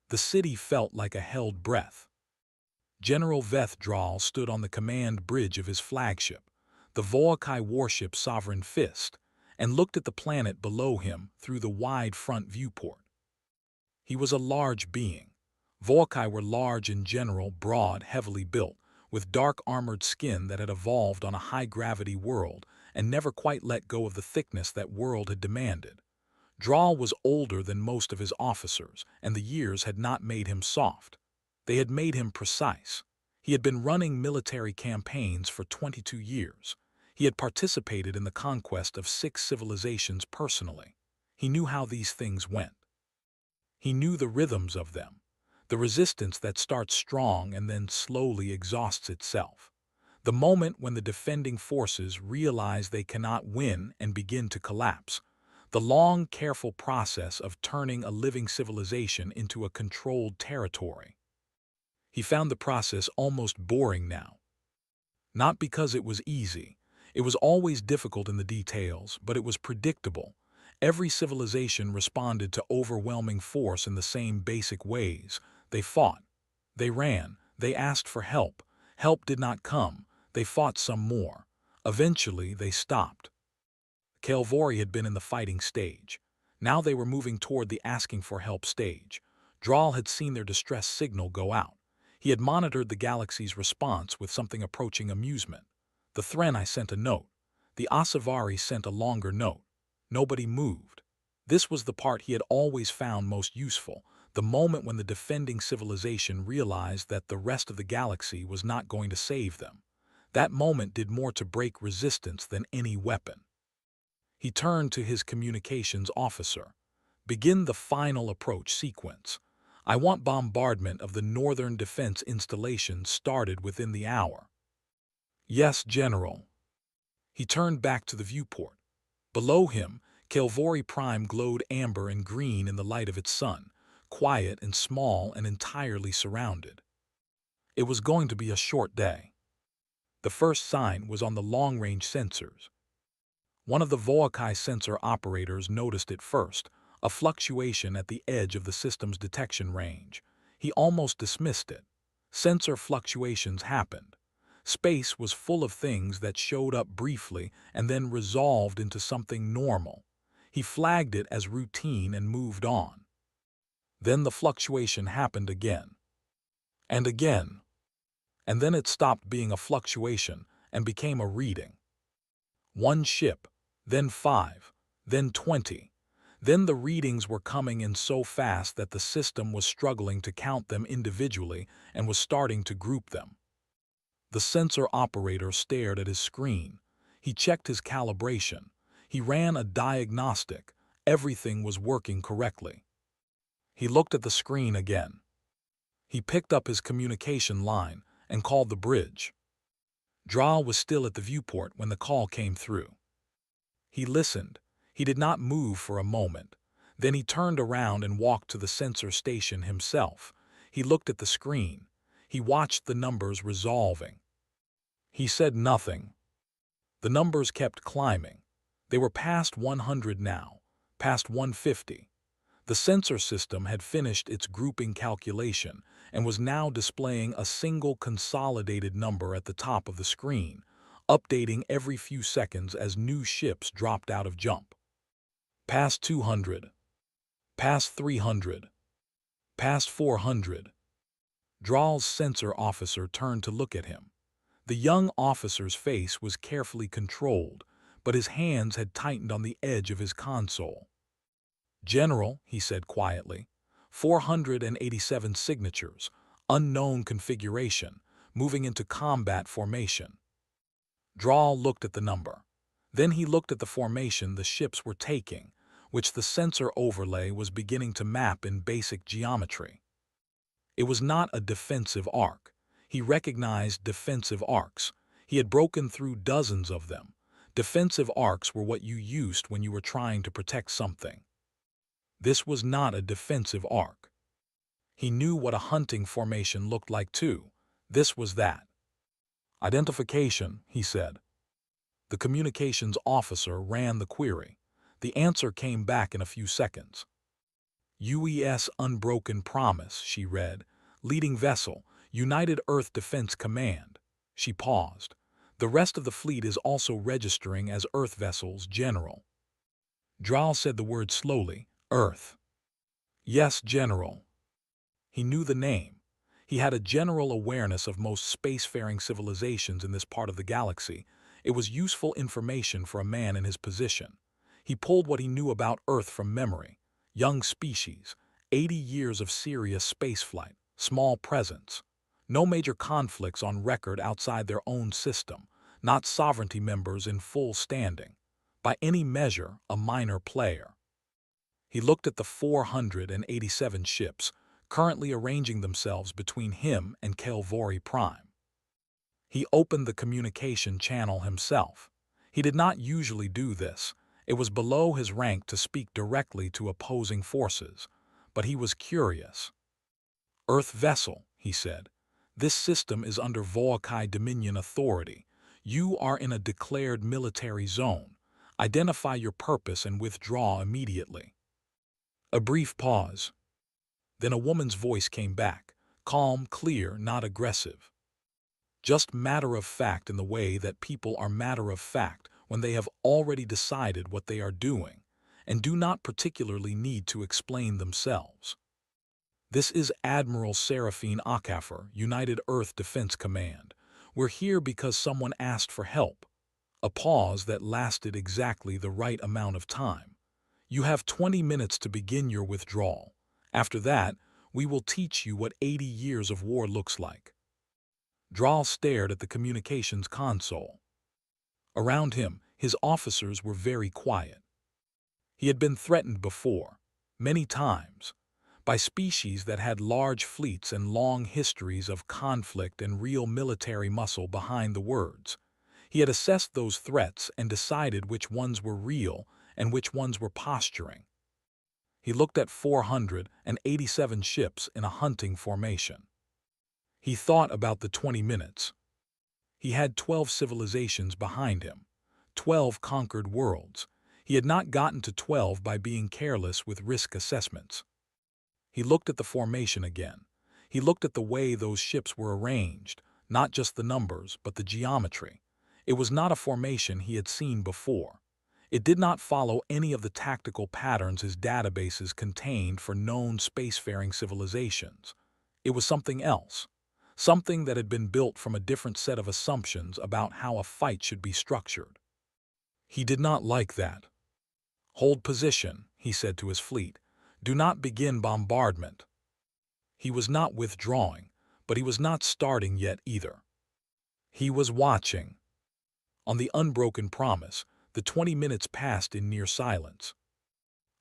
The city felt like a held breath. General Vethdrahl stood on the command bridge of his flagship, the Volcae warship Sovereign Fist, and looked at the planet below him through the wide front viewport. He was a large being. Volcae were large in general, broad, heavily built, with dark armored skin that had evolved on a high-gravity world and never quite let go of the thickness that world had demanded. Drahl was older than most of his officers, and the years had not made him soft. They had made him precise. He had been running military campaigns for 22 years. He had participated in the conquest of 6 civilizations personally. He knew how these things went. He knew the rhythms of them, the resistance that starts strong and then slowly exhausts itself. The moment when the defending forces realize they cannot win and begin to collapse. The long, careful process of turning a living civilization into a controlled territory. He found the process almost boring now. Not because it was easy. It was always difficult in the details, but it was predictable. Every civilization responded to overwhelming force in the same basic ways. They fought. They ran. They asked for help. Help did not come. They fought some more. Eventually, they stopped. Kilvory had been in the fighting stage. Now they were moving toward the asking for help stage. Draal had seen their distress signal go out. He had monitored the galaxy's response with something approaching amusement. The Threnai sent a note. The Asavari sent a longer note. Nobody moved. This was the part he had always found most useful, the moment when the defending civilization realized that the rest of the galaxy was not going to save them. That moment did more to break resistance than any weapon. He turned to his communications officer. Begin the final approach sequence. I want bombardment of the northern defense installation started within the hour. Yes, General. He turned back to the viewport. Below him, Kilvory Prime glowed amber and green in the light of its sun, quiet and small and entirely surrounded. It was going to be a short day. The first sign was on the long-range sensors. One of the Voakai sensor operators noticed it first, a fluctuation at the edge of the system's detection range. He almost dismissed it. Sensor fluctuations happened. Space was full of things that showed up briefly and then resolved into something normal. He flagged it as routine and moved on. Then the fluctuation happened again. And again. And then it stopped being a fluctuation and became a reading. One ship, then 5, then 20. Then the readings were coming in so fast that the system was struggling to count them individually and was starting to group them. The sensor operator stared at his screen. He checked his calibration. He ran a diagnostic. Everything was working correctly. He looked at the screen again. He picked up his communication line and called the bridge. Draal was still at the viewport when the call came through. He listened. He did not move for a moment. Then he turned around and walked to the sensor station himself. He looked at the screen. He watched the numbers resolving. He said nothing. The numbers kept climbing. They were past 100 now, past 150. The sensor system had finished its grouping calculation and was now displaying a single consolidated number at the top of the screen, updating every few seconds as new ships dropped out of jump. Past 200. Past 300. Past 400. Draal's sensor officer turned to look at him. The young officer's face was carefully controlled, but his hands had tightened on the edge of his console. General, he said quietly, 487 signatures, unknown configuration, moving into combat formation. Draal looked at the number. Then he looked at the formation the ships were taking, which the sensor overlay was beginning to map in basic geometry. It was not a defensive arc. He recognized defensive arcs. He had broken through dozens of them. Defensive arcs were what you used when you were trying to protect something. This was not a defensive arc. He knew what a hunting formation looked like too. This was that. Identification, he said. The communications officer ran the query. The answer came back in a few seconds. UES Unbroken Promise, she read. Leading vessel, United Earth Defense Command. She paused. The rest of the fleet is also registering as Earth vessels, General. Draal said the word slowly, Earth. Yes, General. He knew the name. He had a general awareness of most spacefaring civilizations in this part of the galaxy. It was useful information for a man in his position. He pulled what he knew about Earth from memory. Young species, 80 years of serious spaceflight, small presence. No major conflicts on record outside their own system, not sovereignty members in full standing. By any measure, a minor player. He looked at the 487 ships, currently arranging themselves between him and Kilvory Prime. He opened the communication channel himself. He did not usually do this. It was below his rank to speak directly to opposing forces, but he was curious. Earth vessel, he said. This system is under Voakai Dominion authority. You are in a declared military zone. Identify your purpose and withdraw immediately. A brief pause. Then a woman's voice came back, calm, clear, not aggressive. Just matter-of-fact in the way that people are matter-of-fact when they have already decided what they are doing, and do not particularly need to explain themselves. This is Admiral Seraphine Akafer, United Earth Defense Command. We're here because someone asked for help. A pause that lasted exactly the right amount of time. You have 20 minutes to begin your withdrawal. After that, we will teach you what 80 years of war looks like. Draal stared at the communications console. Around him, his officers were very quiet. He had been threatened before, many times, by species that had large fleets and long histories of conflict and real military muscle behind the words. He had assessed those threats and decided which ones were real and which ones were posturing. He looked at 487 ships in a hunting formation. He thought about the 20 minutes. He had 12 civilizations behind him, 12 conquered worlds. He had not gotten to 12 by being careless with risk assessments. He looked at the formation again. He looked at the way those ships were arranged, not just the numbers, but the geometry. It was not a formation he had seen before. It did not follow any of the tactical patterns his databases contained for known spacefaring civilizations. It was something else, something that had been built from a different set of assumptions about how a fight should be structured. He did not like that. "Hold position," he said to his fleet. "Do not begin bombardment." He was not withdrawing, but he was not starting yet either. He was watching. On the unbroken promise, the 20 minutes passed in near silence.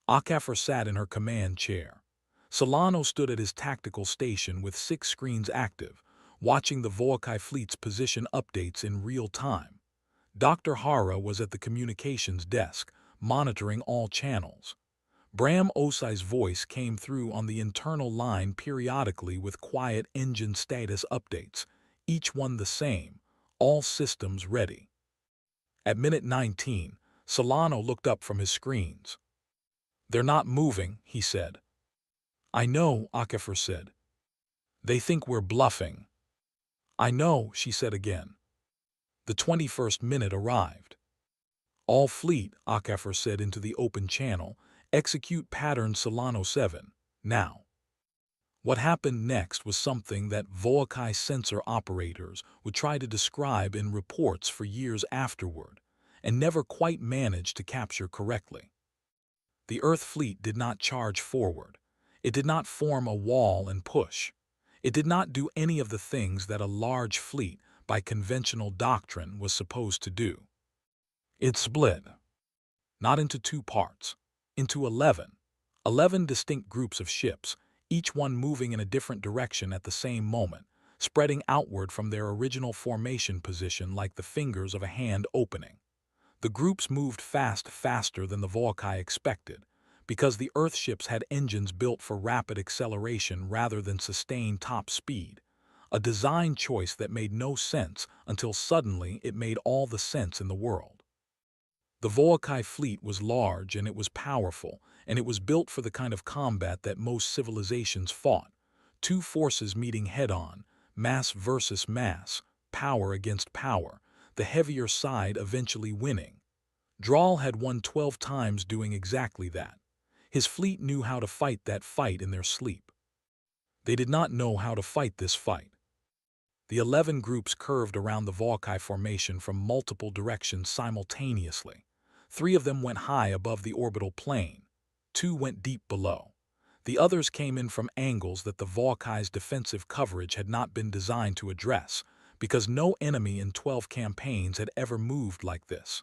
Akafer sat in her command chair. Solano stood at his tactical station with 6 screens active, watching the Volkai fleet's position updates in real time. Dr. Hara was at the communications desk, monitoring all channels. Bram Osai's voice came through on the internal line periodically with quiet engine status updates, each one the same, all systems ready. At minute 19, Solano looked up from his screens. "They're not moving," he said. "I know," Akafer said. "They think we're bluffing." "I know," she said again. The 21st minute arrived. "All fleet," Akafer said into the open channel, "execute pattern Solano 7, now." What happened next was something that Volkai sensor operators would try to describe in reports for years afterward, and never quite managed to capture correctly. The Earth fleet did not charge forward. It did not form a wall and push. It did not do any of the things that a large fleet, by conventional doctrine, was supposed to do. It split. Not into 2 parts, into 11. 11 distinct groups of ships, each one moving in a different direction at the same moment, spreading outward from their original formation position like the fingers of a hand opening. The groups moved faster than the Volkai expected, because the Earth ships had engines built for rapid acceleration rather than sustained top speed, a design choice that made no sense until suddenly it made all the sense in the world. The Volkai fleet was large and it was powerful, and it was built for the kind of combat that most civilizations fought, 2 forces meeting head-on, mass versus mass, power against power, the heavier side eventually winning. Draal had won 12 times doing exactly that. His fleet knew how to fight that fight in their sleep. They did not know how to fight this fight. The 11 groups curved around the Volkai formation from multiple directions simultaneously. 3 of them went high above the orbital plane. 2 went deep below. The others came in from angles that the Volkai's defensive coverage had not been designed to address, because no enemy in 12 campaigns had ever moved like this.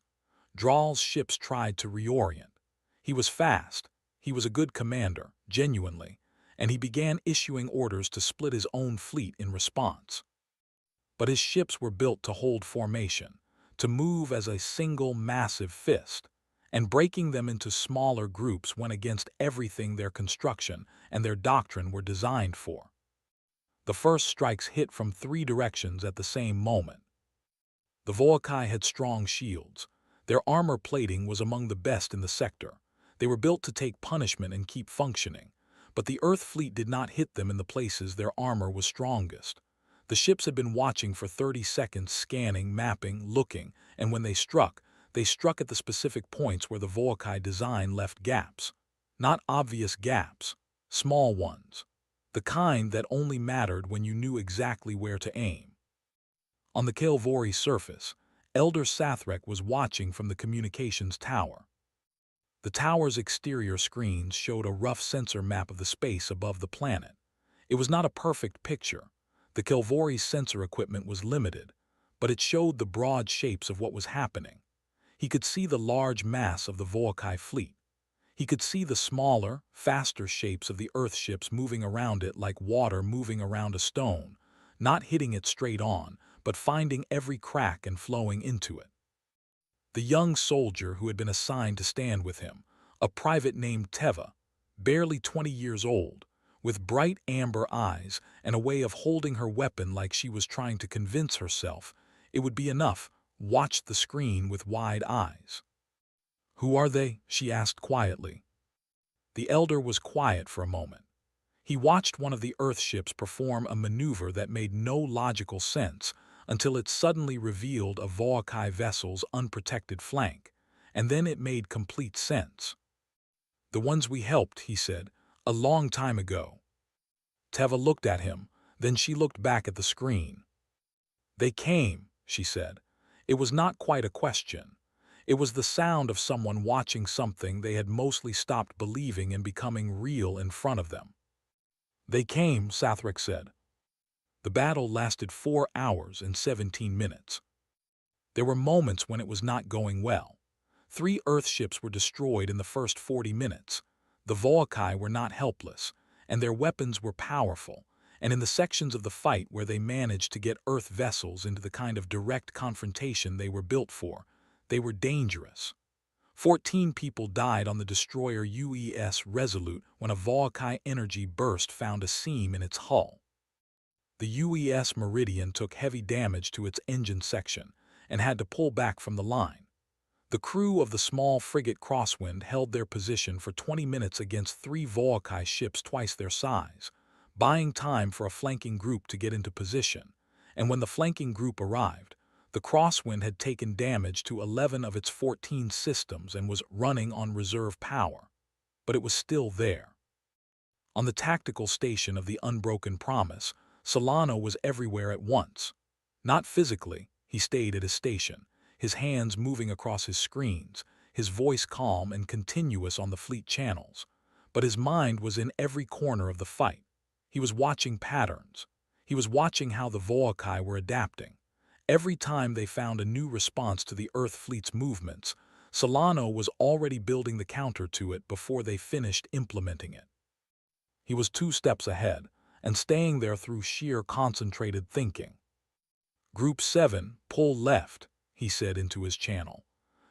Draal's ships tried to reorient. He was fast. He was a good commander, genuinely, and he began issuing orders to split his own fleet in response. But his ships were built to hold formation, to move as a single massive fist, and breaking them into smaller groups went against everything their construction and their doctrine were designed for. The first strikes hit from 3 directions at the same moment. The Volkai had strong shields. Their armor plating was among the best in the sector. They were built to take punishment and keep functioning, but the Earth fleet did not hit them in the places their armor was strongest. The ships had been watching for 30 seconds, scanning, mapping, looking, and when they struck at the specific points where the Volkai design left gaps. Not obvious gaps, small ones. The kind that only mattered when you knew exactly where to aim. On the Kilvory surface, Elder Sathrek was watching from the communications tower. The tower's exterior screens showed a rough sensor map of the space above the planet. It was not a perfect picture. The Kilvory's sensor equipment was limited, but it showed the broad shapes of what was happening. He could see the large mass of the Volkai fleet. He could see the smaller, faster shapes of the Earth ships moving around it like water moving around a stone, not hitting it straight on, but finding every crack and flowing into it. The young soldier who had been assigned to stand with him, a private named Teva, barely 20 years old, with bright amber eyes and a way of holding her weapon like she was trying to convince herself it would be enough, watched the screen with wide eyes. "Who are they?" she asked quietly. The elder was quiet for a moment. He watched one of the Earth ships perform a maneuver that made no logical sense until it suddenly revealed a Volkai vessel's unprotected flank, and then it made complete sense. "The ones we helped," he said, "a long time ago." Teva looked at him, then she looked back at the screen. "They came," she said. It was not quite a question. It was the sound of someone watching something they had mostly stopped believing in becoming real in front of them. "They came," Sathrek said. The battle lasted 4 hours and 17 minutes. There were moments when it was not going well. 3 Earth ships were destroyed in the first 40 minutes. The Volkai were not helpless, and their weapons were powerful, and in the sections of the fight where they managed to get Earth vessels into the kind of direct confrontation they were built for, they were dangerous. 14 people died on the destroyer UES Resolute when a Volkai energy burst found a seam in its hull. The UES Meridian took heavy damage to its engine section and had to pull back from the line. The crew of the small frigate Crosswind held their position for 20 minutes against 3 Volkai ships twice their size, buying time for a flanking group to get into position, and when the flanking group arrived, the Crosswind had taken damage to 11 of its 14 systems and was running on reserve power, but it was still there. On the tactical station of the Unbroken Promise, Solano was everywhere at once. Not physically, he stayed at his station, his hands moving across his screens, his voice calm and continuous on the fleet channels, but his mind was in every corner of the fight. He was watching patterns. He was watching how the Volkai were adapting. Every time they found a new response to the Earth fleet's movements, Solano was already building the counter to it before they finished implementing it. He was 2 steps ahead, and staying there through sheer concentrated thinking. "Group 7, pull left," he said into his channel.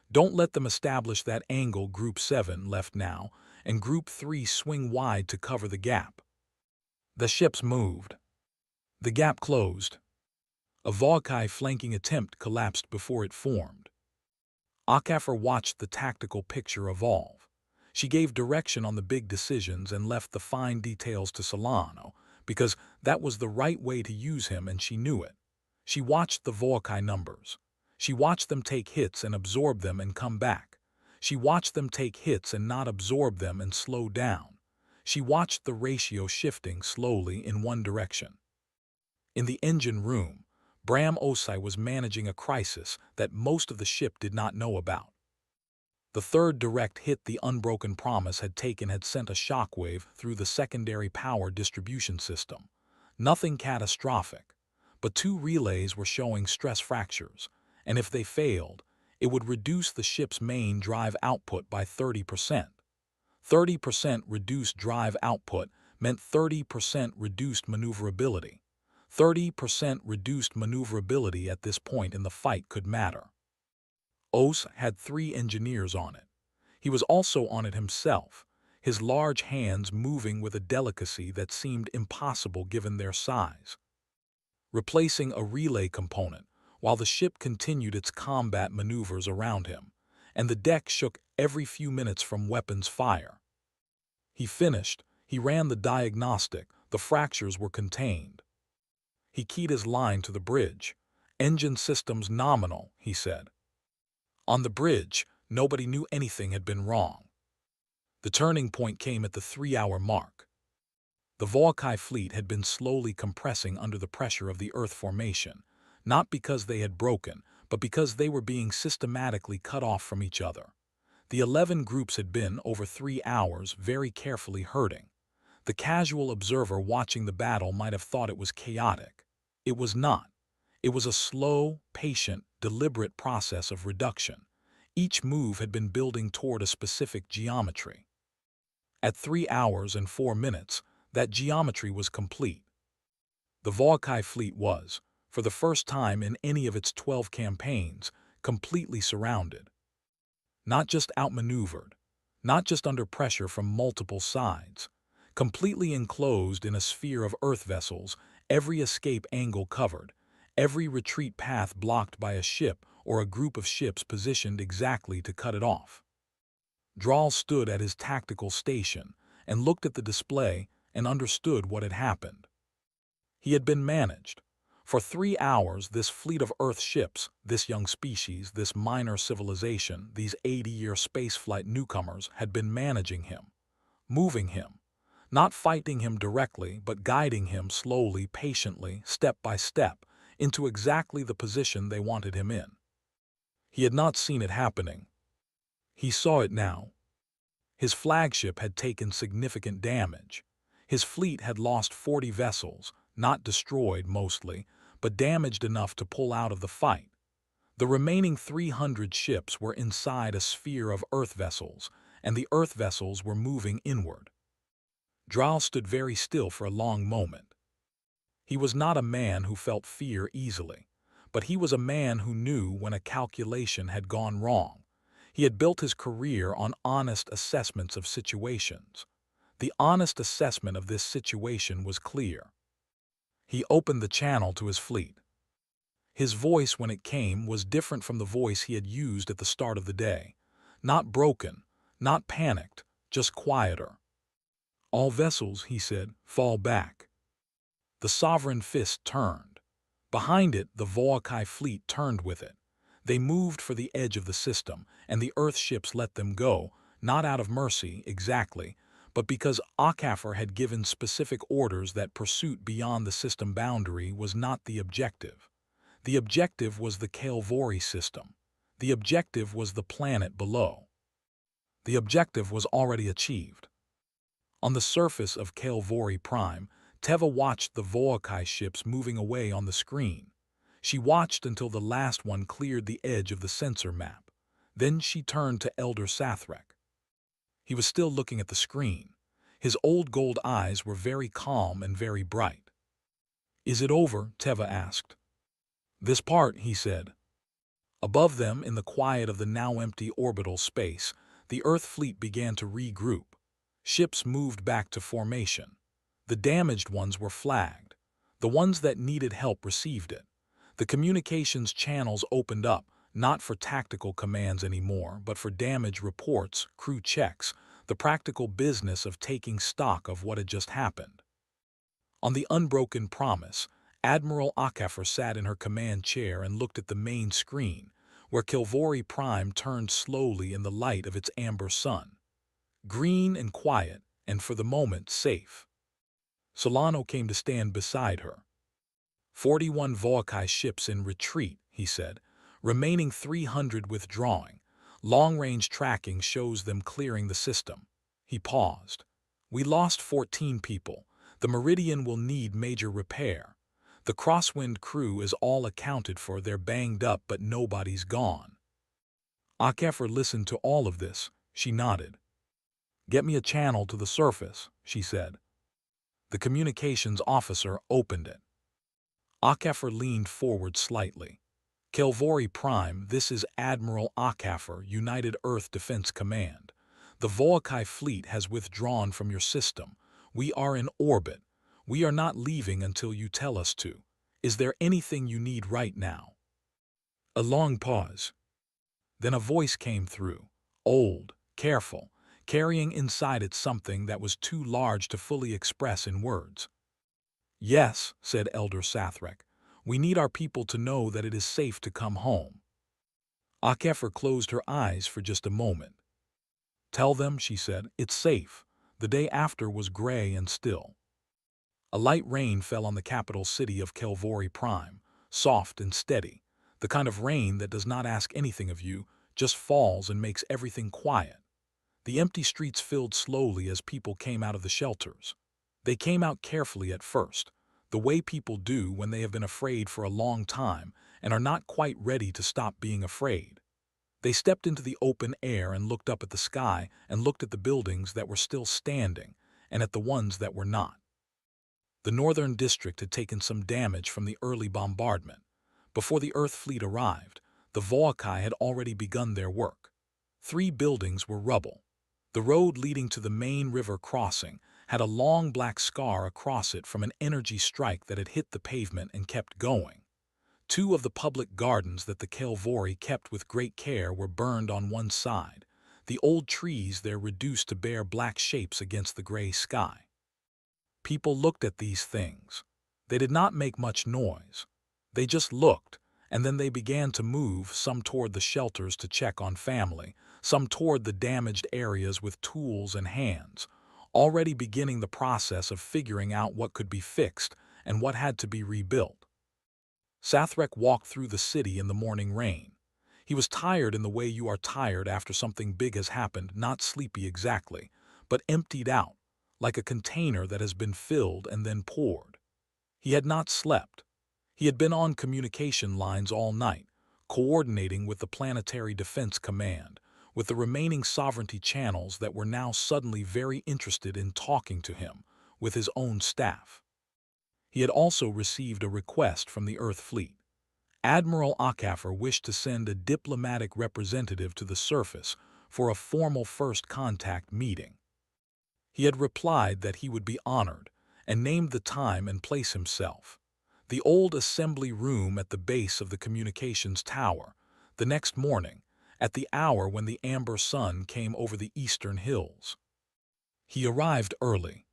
"Don't let them establish that angle. Group 7 left now, and Group 3 swing wide to cover the gap." The ships moved. The gap closed. A Volkai flanking attempt collapsed before it formed. Akafar watched the tactical picture evolve. She gave direction on the big decisions and left the fine details to Solano, because that was the right way to use him and she knew it. She watched the Volkai numbers. She watched them take hits and absorb them and come back. She watched them take hits and not absorb them and slow down. She watched the ratio shifting slowly in one direction. In the engine room, Bram Osai was managing a crisis that most of the ship did not know about. The third direct hit the Unbroken Promise had taken had sent a shockwave through the secondary power distribution system. Nothing catastrophic, but 2 relays were showing stress fractures, and if they failed, it would reduce the ship's main drive output by 30%. 30% reduced drive output meant 30% reduced maneuverability. 30% reduced maneuverability at this point in the fight could matter. Os had 3 engineers on it. He was also on it himself, his large hands moving with a delicacy that seemed impossible given their size. Replacing a relay component while the ship continued its combat maneuvers around him, and the deck shook every few minutes from weapons fire. He He ran the diagnostic. The fractures were contained. He keyed his line to the bridge. "Engine systems nominal," he said. On the bridge, nobody knew anything had been wrong. The turning point came at the 3-hour mark. The Volkai fleet had been slowly compressing under the pressure of the Earth formation, not because they had broken, but because they were being systematically cut off from each other. The 11 groups had been, over 3 hours, very carefully herding. The casual observer watching the battle might have thought it was chaotic. It was not. It was a slow, patient, deliberate process of reduction. Each move had been building toward a specific geometry. At 3 hours and 4 minutes, that geometry was complete. The Volkai fleet was, for the first time in any of its 12 campaigns, completely surrounded. Not just outmaneuvered, not just under pressure from multiple sides, completely enclosed in a sphere of Earth vessels, every escape angle covered, every retreat path blocked by a ship or a group of ships positioned exactly to cut it off. Draal stood at his tactical station and looked at the display and understood what had happened. He had been managed. For 3 hours, this fleet of Earth ships, this young species, this minor civilization, these 80-year spaceflight newcomers had been managing him, moving him, not fighting him directly, but guiding him slowly, patiently, step by step, into exactly the position they wanted him in. He had not seen it happening. He saw it now. His flagship had taken significant damage. His fleet had lost 40 vessels, not destroyed mostly, but damaged enough to pull out of the fight. The remaining 300 ships were inside a sphere of Earth vessels, and the Earth vessels were moving inward. Draal stood very still for a long moment. He was not a man who felt fear easily, but he was a man who knew when a calculation had gone wrong. He had built his career on honest assessments of situations. The honest assessment of this situation was clear. He opened the channel to his fleet. His voice, when it came, was different from the voice he had used at the start of the day. Not broken, not panicked, just quieter. "All vessels," he said, "fall back." The sovereign fist turned. Behind it, the Volkai fleet turned with it. They moved for the edge of the system, and the Earth ships let them go, not out of mercy, exactly, but because Akafar had given specific orders that pursuit beyond the system boundary was not the objective. The objective was the Kilvory system. The objective was the planet below. The objective was already achieved. On the surface of Kilvory Prime, Teva watched the Volkai ships moving away on the screen. She watched until the last one cleared the edge of the sensor map. Then she turned to Elder Sathrek. He was still looking at the screen. His old gold eyes were very calm and very bright. "Is it over?" Teva asked. "This part," he said. Above them, in the quiet of the now empty orbital space, the Earth fleet began to regroup. Ships moved back to formation. The damaged ones were flagged. The ones that needed help received it. The communications channels opened up, not for tactical commands anymore, but for damage reports, crew checks, the practical business of taking stock of what had just happened. On the unbroken promise, Admiral Akafar sat in her command chair and looked at the main screen, where Kilvory Prime turned slowly in the light of its amber sun. Green and quiet, and for the moment safe. Solano came to stand beside her. 41 Volkai ships in retreat, he said, remaining 300 withdrawing. Long-range tracking shows them clearing the system. He paused. We lost 14 people. The Meridian will need major repair. The Crosswind crew is all accounted for. They're banged up, but nobody's gone. Akafar listened to all of this. She nodded. "Get me a channel to the surface," she said. The communications officer opened it. Akafar leaned forward slightly. "Kilvory Prime, this is Admiral Akafar, United Earth Defense Command. The Volkai fleet has withdrawn from your system. We are in orbit. We are not leaving until you tell us to. Is there anything you need right now?" A long pause. Then a voice came through, old, careful. carrying inside it something that was too large to fully express in words. "Yes," said Elder Sathrek, "we need our people to know that it is safe to come home." Akefer closed her eyes for just a moment. "Tell them," she said, "it's safe." The day after was gray and still. A light rain fell on the capital city of Kilvory Prime, soft and steady, the kind of rain that does not ask anything of you, just falls and makes everything quiet. The empty streets filled slowly as people came out of the shelters. They came out carefully at first, the way people do when they have been afraid for a long time and are not quite ready to stop being afraid. They stepped into the open air and looked up at the sky and looked at the buildings that were still standing and at the ones that were not. The northern district had taken some damage from the early bombardment. Before the Earth fleet arrived, the Voakai had already begun their work. 3 buildings were rubble. The road leading to the main river crossing had a long black scar across it from an energy strike that had hit the pavement and kept going. 2 of the public gardens that the Kilvory kept with great care were burned on one side, the old trees there reduced to bare black shapes against the gray sky. People looked at these things. They did not make much noise. They just looked, and then they began to move, some toward the shelters to check on family, some toward the damaged areas with tools and hands, already beginning the process of figuring out what could be fixed and what had to be rebuilt. Sathrek walked through the city in the morning rain. He was tired in the way you are tired after something big has happened, not sleepy exactly, but emptied out, like a container that has been filled and then poured. He had not slept. He had been on communication lines all night, coordinating with the Planetary Defense Command, with the remaining sovereignty channels that were now suddenly very interested in talking to him, with his own staff. He had also received a request from the Earth Fleet. Admiral Akefer wished to send a diplomatic representative to the surface for a formal first contact meeting. He had replied that he would be honored, and named the time and place himself. The old assembly room at the base of the communications tower, the next morning, at the hour when the amber sun came over the eastern hills. He arrived early.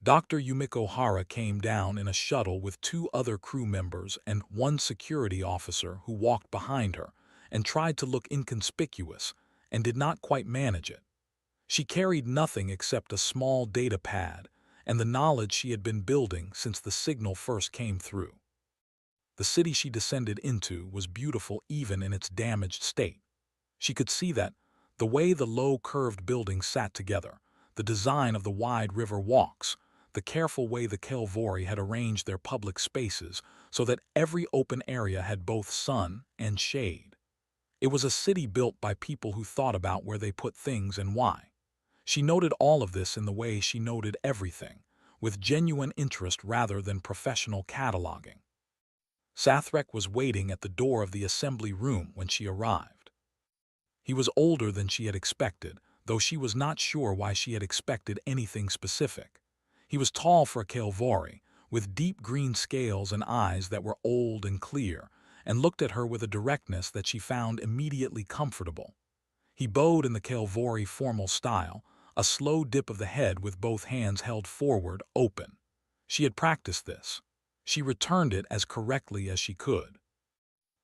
Dr. Yumiko Hara came down in a shuttle with 2 other crew members and 1 security officer who walked behind her and tried to look inconspicuous and did not quite manage it. She carried nothing except a small data pad and the knowledge she had been building since the signal first came through. The city she descended into was beautiful even in its damaged state. She could see that, the way the low curved buildings sat together, the design of the wide river walks, the careful way the Kilvory had arranged their public spaces so that every open area had both sun and shade. It was a city built by people who thought about where they put things and why. She noted all of this in the way she noted everything, with genuine interest rather than professional cataloging. Sathrek was waiting at the door of the assembly room when she arrived. He was older than she had expected, though she was not sure why she had expected anything specific. He was tall for a Kilvory, with deep green scales and eyes that were old and clear, and looked at her with a directness that she found immediately comfortable. He bowed in the Kilvory formal style, a slow dip of the head with both hands held forward, open. She had practiced this. She returned it as correctly as she could.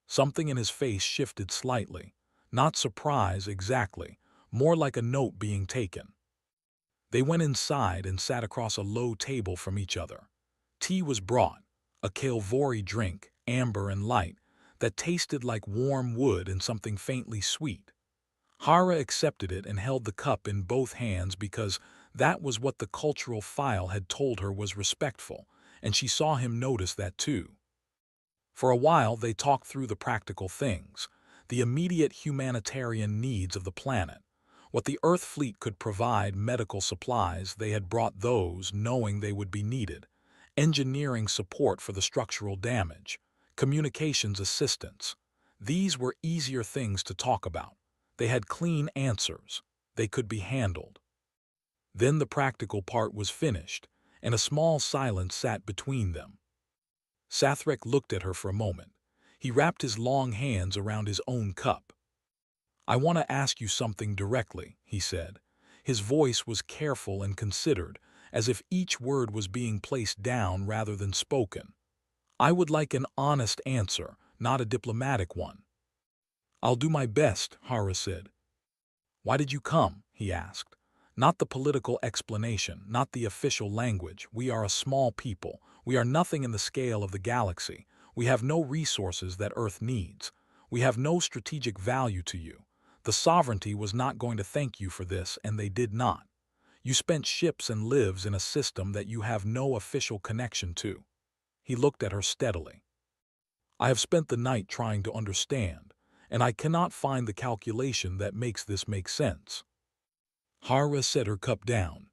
Something in his face shifted slightly, not surprise exactly, more like a note being taken. They went inside and sat across a low table from each other. Tea was brought, a Kilvory drink, amber and light, that tasted like warm wood and something faintly sweet. Hara accepted it and held the cup in both hands because that was what the cultural file had told her was respectful, and she saw him notice that too. For a while they talked through the practical things, the immediate humanitarian needs of the planet. What the Earth fleet could provide, medical supplies, they had brought those knowing they would be needed, engineering support for the structural damage, communications assistance. These were easier things to talk about. They had clean answers. They could be handled. Then the practical part was finished, and a small silence sat between them. Sathrek looked at her for a moment. He wrapped his long hands around his own cup. "I want to ask you something directly," he said. His voice was careful and considered, as if each word was being placed down rather than spoken. "I would like an honest answer, not a diplomatic one." "I'll do my best," Hara said. "Why did you come?" he asked. "Not the political explanation, not the official language. We are a small people. We are nothing in the scale of the galaxy. We have no resources that Earth needs. We have no strategic value to you. The Sovereignty was not going to thank you for this, and they did not. You spent ships and lives in a system that you have no official connection to." He looked at her steadily. "I have spent the night trying to understand, and I cannot find the calculation that makes this make sense." Hara set her cup down.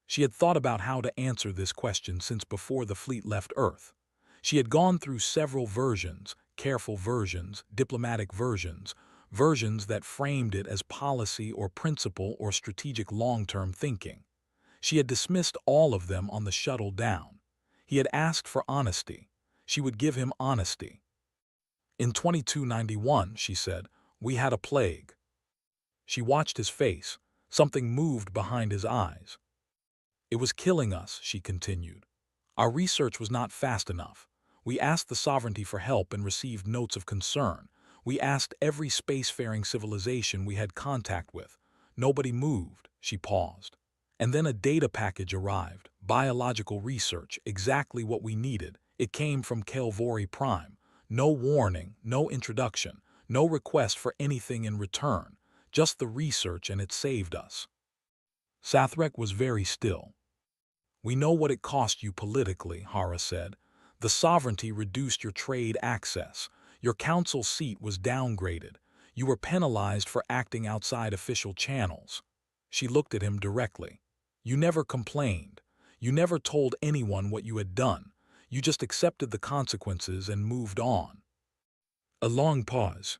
She had thought about how to answer this question since before the fleet left Earth. She had gone through several versions, careful versions, diplomatic versions, versions that framed it as policy or principle or strategic long-term thinking. She had dismissed all of them on the shuttle down. He had asked for honesty. She would give him honesty. "In 2291, she said, "we had a plague." She watched his face. Something moved behind his eyes. "It was killing us," she continued. "Our research was not fast enough. We asked the Sovereignty for help and received notes of concern. We asked every spacefaring civilization we had contact with. Nobody moved." She paused. "And then a data package arrived. Biological research, exactly what we needed. It came from Kilvory Prime. No warning, no introduction, no request for anything in return. Just the research, and it saved us." Sathrek was very still. "We know what it cost you politically," Hara said. "The Sovereignty reduced your trade access. Your council seat was downgraded. You were penalized for acting outside official channels." She looked at him directly. "You never complained. You never told anyone what you had done. You just accepted the consequences and moved on." A long pause.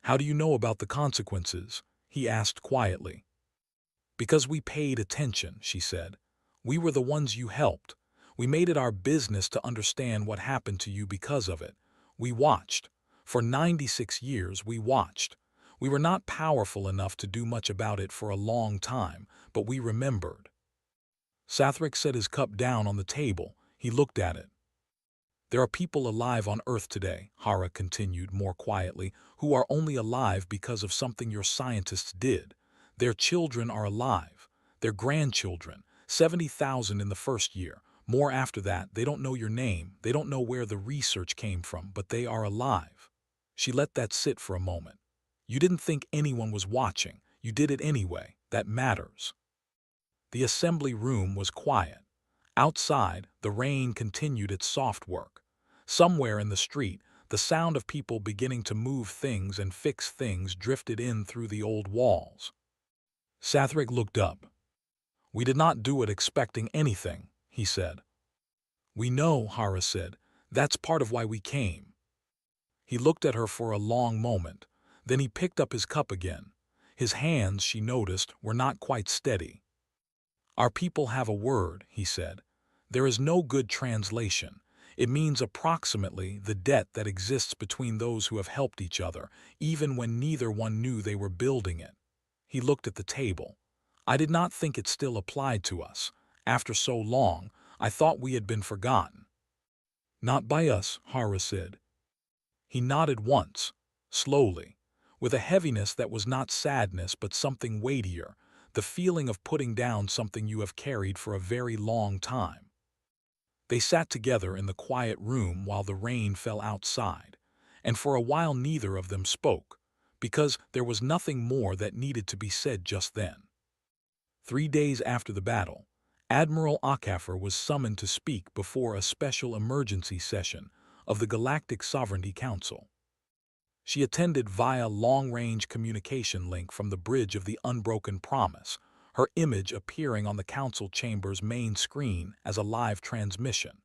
"How do you know about the consequences?" he asked quietly. "Because we paid attention," she said. "We were the ones you helped. We made it our business to understand what happened to you because of it. We watched. For 96 years we watched. We were not powerful enough to do much about it for a long time, but we remembered." Sathrek set his cup down on the table. He looked at it. "There are people alive on Earth today," Hara continued more quietly, "who are only alive because of something your scientists did. Their children are alive. Their grandchildren. 70,000 in the first year. More after that. They don't know your name. They don't know where the research came from, but they are alive." She let that sit for a moment. "You didn't think anyone was watching. You did it anyway. That matters." The assembly room was quiet. Outside, the rain continued its soft work. Somewhere in the street, the sound of people beginning to move things and fix things drifted in through the old walls. Sathrek looked up. "We did not do it expecting anything," he said. "We know," Hara said. "That's part of why we came." He looked at her for a long moment. Then he picked up his cup again. His hands, she noticed, were not quite steady. "Our people have a word," he said. "There is no good translation. It means approximately the debt that exists between those who have helped each other, even when neither one knew they were building it." He looked at the table. "I did not think it still applied to us. After so long, I thought we had been forgotten." "Not by us," Hara said. He nodded once, slowly, with a heaviness that was not sadness but something weightier, the feeling of putting down something you have carried for a very long time. They sat together in the quiet room while the rain fell outside, and for a while neither of them spoke, because there was nothing more that needed to be said just then. 3 days after the battle, Admiral Akafer was summoned to speak before a special emergency session of the Galactic Sovereignty Council. She attended via long-range communication link from the bridge of the Unbroken Promise, her image appearing on the council chamber's main screen as a live transmission.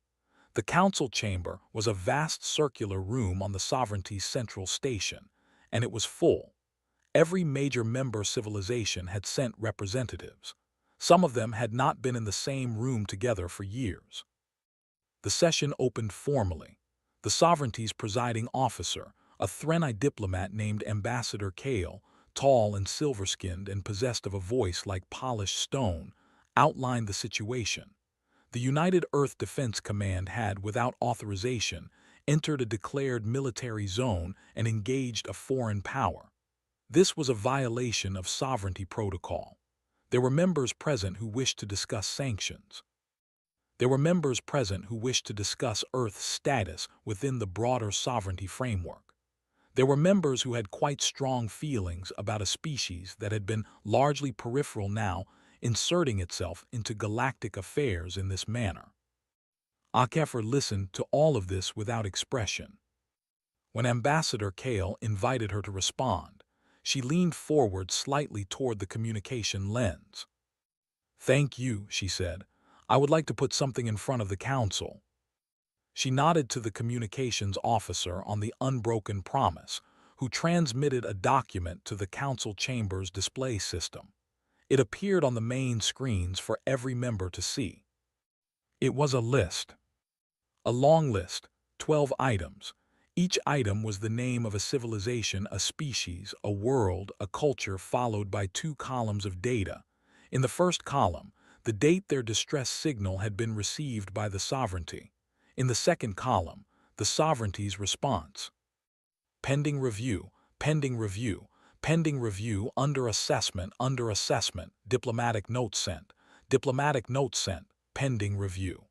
The council chamber was a vast circular room on the Sovereignty's central station, and it was full. Every major member civilization had sent representatives. Some of them had not been in the same room together for years. The session opened formally. The Sovereignty's presiding officer, a Threnai diplomat named Ambassador Kale, tall and silver-skinned and possessed of a voice like polished stone, outlined the situation. The United Earth Defense Command had, without authorization, entered a declared military zone and engaged a foreign power. This was a violation of sovereignty protocol. There were members present who wished to discuss sanctions. There were members present who wished to discuss Earth's status within the broader sovereignty framework. There were members who had quite strong feelings about a species that had been largely peripheral now inserting itself into galactic affairs in this manner. HFY listened to all of this without expression. When Ambassador Kale invited her to respond, she leaned forward slightly toward the communication lens. "Thank you," she said. "I would like to put something in front of the Council." She nodded to the communications officer on the Unbroken Promise, who transmitted a document to the Council Chamber's display system. It appeared on the main screens for every member to see. It was a list. A long list, 12 items. Each item was the name of a civilization, a species, a world, a culture, followed by 2 columns of data. In the first column, the date their distress signal had been received by the sovereignty. In the second column, the sovereignty's response. Pending review, pending review, pending review, under assessment, diplomatic note sent, pending review.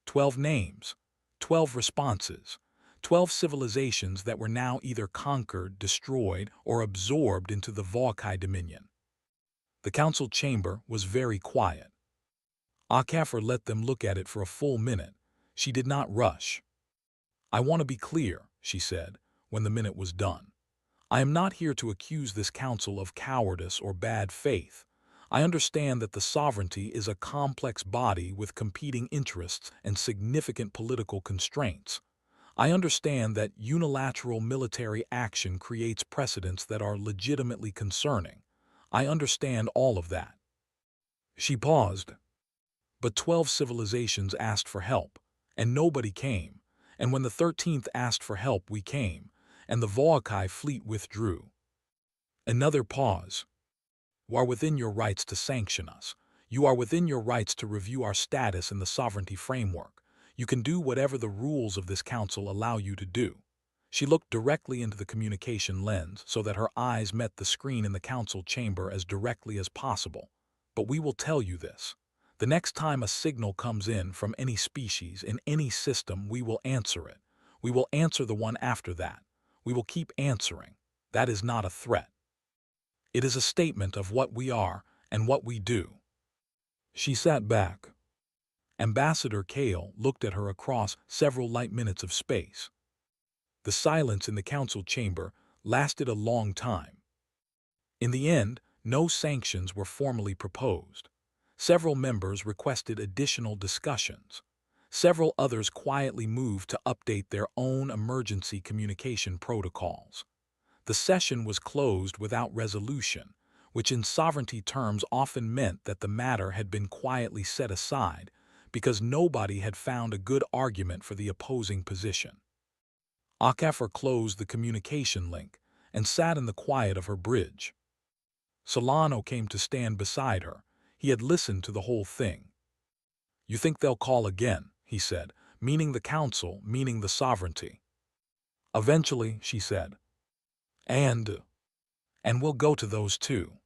12 names, 12 responses, 12 civilizations that were now either conquered, destroyed, or absorbed into the Vaukai dominion. The council chamber was very quiet. HFY let them look at it for a full minute. She did not rush. "I want to be clear," she said, when the minute was done. "I am not here to accuse this council of cowardice or bad faith. I understand that the sovereignty is a complex body with competing interests and significant political constraints. I understand that unilateral military action creates precedents that are legitimately concerning. I understand all of that." She paused. But 12 civilizations asked for help, and nobody came. And when the 13th asked for help, we came, and the Vaukai fleet withdrew. Another pause. "You are within your rights to sanction us. You are within your rights to review our status in the sovereignty framework. You can do whatever the rules of this council allow you to do." She looked directly into the communication lens so that her eyes met the screen in the council chamber as directly as possible. "But we will tell you this. The next time a signal comes in from any species in any system, we will answer it. We will answer the one after that. We will keep answering. That is not a threat. It is a statement of what we are and what we do." She sat back. Ambassador Kale looked at her across several light minutes of space. The silence in the council chamber lasted a long time. In the end, no sanctions were formally proposed. Several members requested additional discussions. Several others quietly moved to update their own emergency communication protocols. The session was closed without resolution, which in sovereignty terms often meant that the matter had been quietly set aside because nobody had found a good argument for the opposing position. HFY closed the communication link and sat in the quiet of her bridge. Solano came to stand beside her. He had listened to the whole thing. "You think they'll call again," he said, "meaning the council, meaning the sovereignty." "Eventually," she said. And we'll go to those too."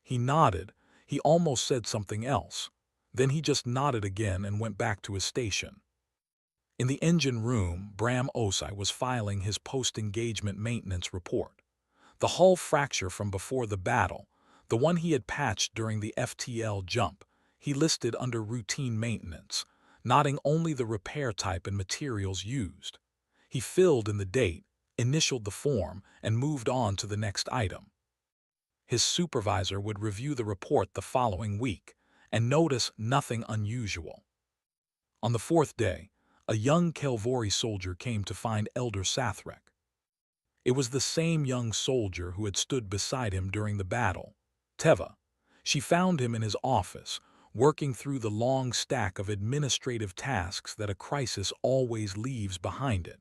He nodded. He almost said something else. Then he just nodded again and went back to his station. In the engine room, Bram Osai was filing his post-engagement maintenance report. The hull fracture from before the battle, the one he had patched during the FTL jump, he listed under routine maintenance, noting only the repair type and materials used. He filled in the date, initialed the form, and moved on to the next item. His supervisor would review the report the following week and notice nothing unusual. On the 4th day, a young Kilvory soldier came to find Elder Sathrek. It was the same young soldier who had stood beside him during the battle, Teva. She found him in his office, working through the long stack of administrative tasks that a crisis always leaves behind it.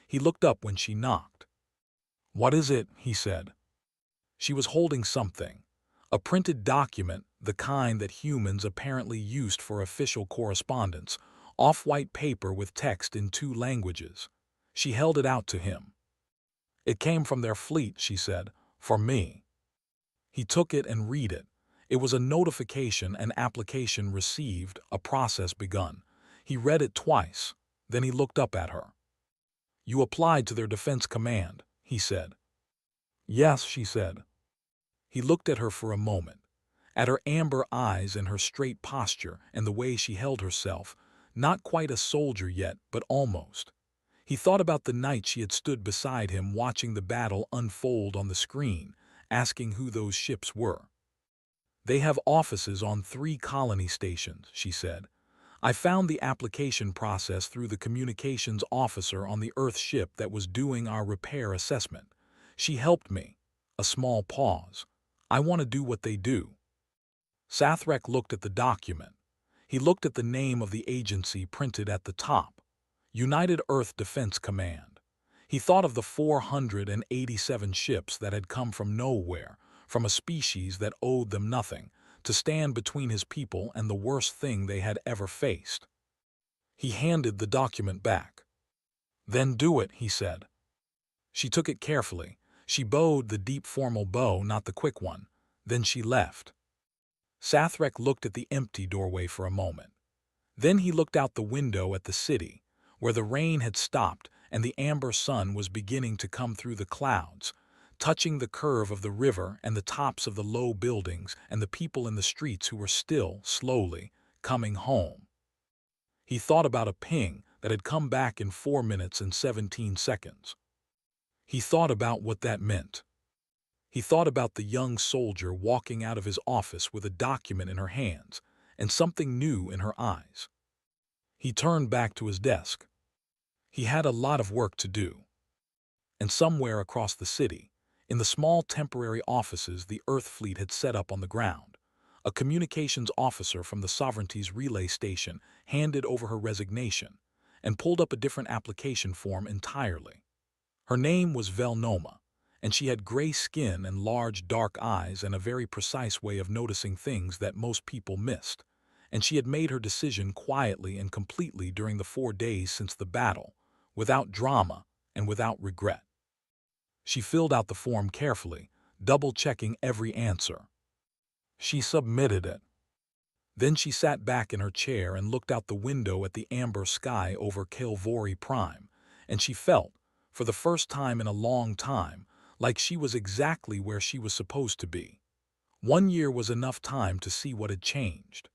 He looked up when she knocked. "What is it?" he said. She was holding something, a printed document, the kind that humans apparently used for official correspondence, off-white paper with text in 2 languages. She held it out to him. "It came from their fleet," she said, "for me." He took it and read it. It was a notification, an application received, a process begun. He read it twice, then he looked up at her. "You applied to their defense command," he said. "Yes," she said. He looked at her for a moment, at her amber eyes and her straight posture and the way she held herself, not quite a soldier yet, but almost. He thought about the night she had stood beside him watching the battle unfold on the screen, asking who those ships were. "They have offices on 3 colony stations," she said. "I found the application process through the communications officer on the Earth ship that was doing our repair assessment. She helped me." A small pause. "I want to do what they do." Sathrek looked at the document. He looked at the name of the agency printed at the top. United Earth Defense Command. He thought of the 487 ships that had come from nowhere, from a species that owed them nothing, to stand between his people and the worst thing they had ever faced. He handed the document back. "Then do it," he said. She took it carefully. She bowed the deep formal bow, not the quick one. Then she left. Sathrek looked at the empty doorway for a moment. Then he looked out the window at the city, where the rain had stopped and the amber sun was beginning to come through the clouds, touching the curve of the river and the tops of the low buildings and the people in the streets who were still, slowly, coming home. He thought about a ping that had come back in 4 minutes and 17 seconds. He thought about what that meant. He thought about the young soldier walking out of his office with a document in her hands and something new in her eyes. He turned back to his desk. He had a lot of work to do. And somewhere across the city, in the small temporary offices the Earth fleet had set up on the ground, a communications officer from the Sovereignty's relay station handed over her resignation and pulled up a different application form entirely. Her name was Velnoma, and she had gray skin and large dark eyes and a very precise way of noticing things that most people missed, and she had made her decision quietly and completely during the 4 days since the battle, without drama and without regret. She filled out the form carefully, double-checking every answer. She submitted it. Then she sat back in her chair and looked out the window at the amber sky over Kilvory Prime, and she felt, for the first time in a long time, like she was exactly where she was supposed to be. 1 year was enough time to see what had changed.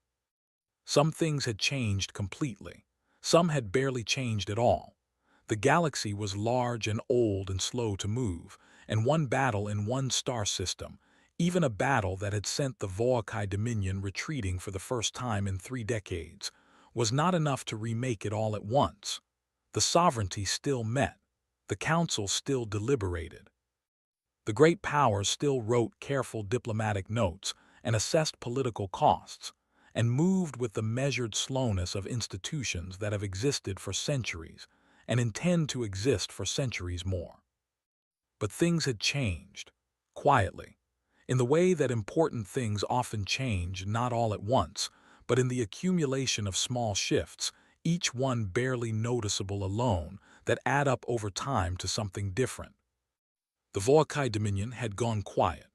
Some things had changed completely. Some had barely changed at all. The galaxy was large and old and slow to move, and one battle in one star system, even a battle that had sent the Voakai Dominion retreating for the first time in 3 decades, was not enough to remake it all at once. The Sovereignty still met. The Council still deliberated. The great powers still wrote careful diplomatic notes and assessed political costs, and moved with the measured slowness of institutions that have existed for centuries and intend to exist for centuries more. But things had changed, quietly, in the way that important things often change not all at once, but in the accumulation of small shifts, each one barely noticeable alone, that add up over time to something different. The Voakai Dominion had gone quiet.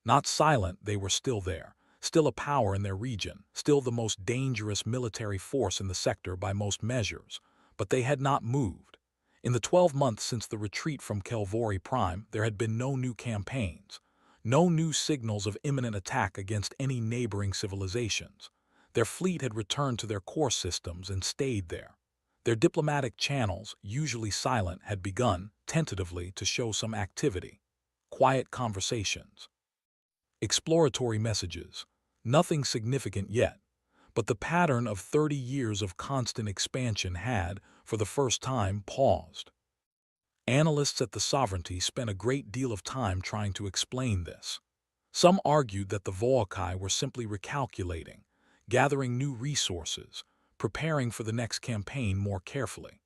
Not silent, they were still there, still a power in their region, still the most dangerous military force in the sector by most measures, but they had not moved. In the 12 months since the retreat from Kilvory Prime, there had been no new campaigns, no new signals of imminent attack against any neighboring civilizations. Their fleet had returned to their core systems and stayed there. Their diplomatic channels, usually silent, had begun, tentatively, to show some activity. Quiet conversations. Exploratory messages. Nothing significant yet, but the pattern of 30 years of constant expansion had, for the first time, paused. Analysts at the Sovereignty spent a great deal of time trying to explain this. Some argued that the Voakai were simply recalculating, gathering new resources, preparing for the next campaign more carefully.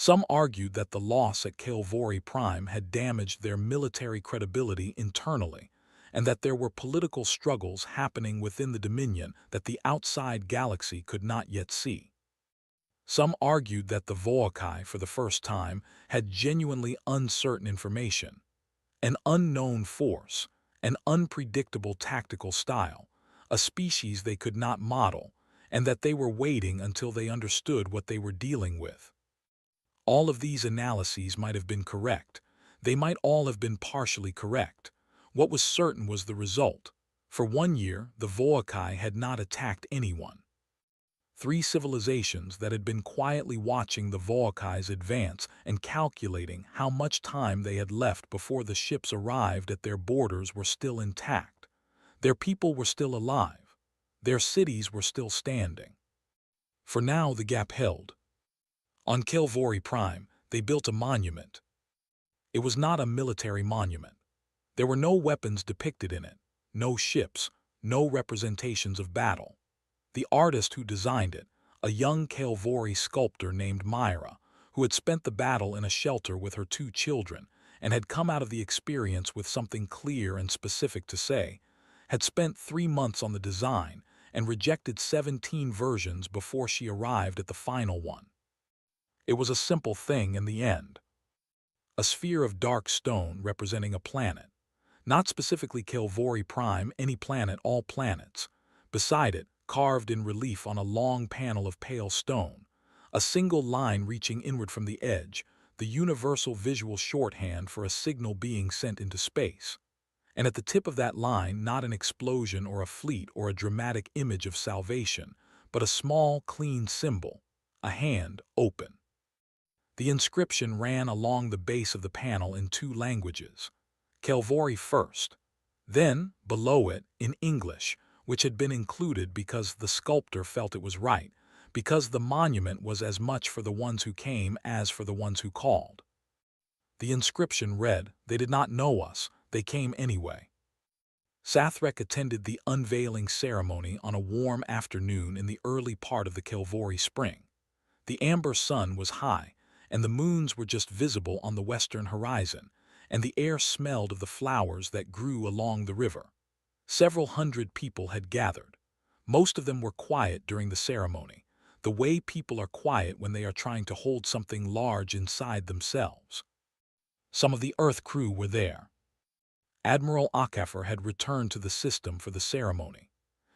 Some argued that the loss at Kilvory Prime had damaged their military credibility internally, and that there were political struggles happening within the Dominion that the outside galaxy could not yet see. Some argued that the Voakai, for the first time, had genuinely uncertain information, an unknown force, an unpredictable tactical style, a species they could not model, and that they were waiting until they understood what they were dealing with. All of these analyses might have been correct. They might all have been partially correct. What was certain was the result. For 1 year, the Voakai had not attacked anyone. 3 civilizations that had been quietly watching the Voakai's advance and calculating how much time they had left before the ships arrived at their borders were still intact. Their people were still alive. Their cities were still standing. For now, the gap held. On Kilvory Prime, they built a monument. It was not a military monument. There were no weapons depicted in it, no ships, no representations of battle. The artist who designed it, a young Kilvory sculptor named Myra, who had spent the battle in a shelter with her 2 children and had come out of the experience with something clear and specific to say, had spent 3 months on the design and rejected 17 versions before she arrived at the final one. It was a simple thing in the end. A sphere of dark stone representing a planet. Not specifically Kilvory Prime, any planet, all planets. Beside it, carved in relief on a long panel of pale stone, a single line reaching inward from the edge, the universal visual shorthand for a signal being sent into space. And at the tip of that line, not an explosion or a fleet or a dramatic image of salvation, but a small, clean symbol, a hand open. The inscription ran along the base of the panel in 2 languages, Kilvory first, then, below it, in English, which had been included because the sculptor felt it was right, because the monument was as much for the ones who came as for the ones who called. The inscription read, "They did not know us, they came anyway." Sathrek attended the unveiling ceremony on a warm afternoon in the early part of the Kilvory spring. The amber sun was high, and the moons were just visible on the western horizon, and the air smelled of the flowers that grew along the river. Several hundred people had gathered. Most of them were quiet during the ceremony, the way people are quiet when they are trying to hold something large inside themselves. Some of the Earth crew were there. Admiral Akafer had returned to the system for the ceremony.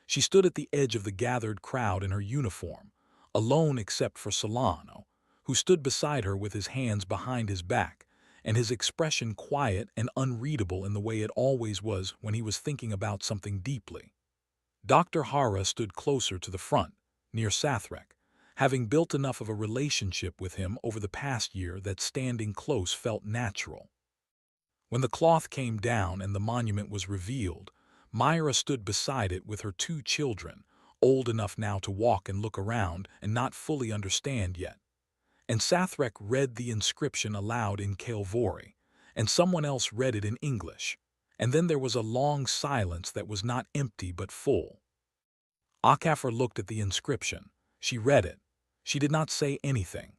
She stood at the edge of the gathered crowd in her uniform, alone except for Solano, who stood beside her with his hands behind his back, and his expression quiet and unreadable in the way it always was when he was thinking about something deeply. Dr. Hara stood closer to the front, near Sathrek, having built enough of a relationship with him over the past year that standing close felt natural. When the cloth came down and the monument was revealed, Myra stood beside it with her 2 children, old enough now to walk and look around and not fully understand yet. And Sathrek read the inscription aloud in Kilvory, and someone else read it in English, and then there was a long silence that was not empty but full. Akafer looked at the inscription. She read it. She did not say anything.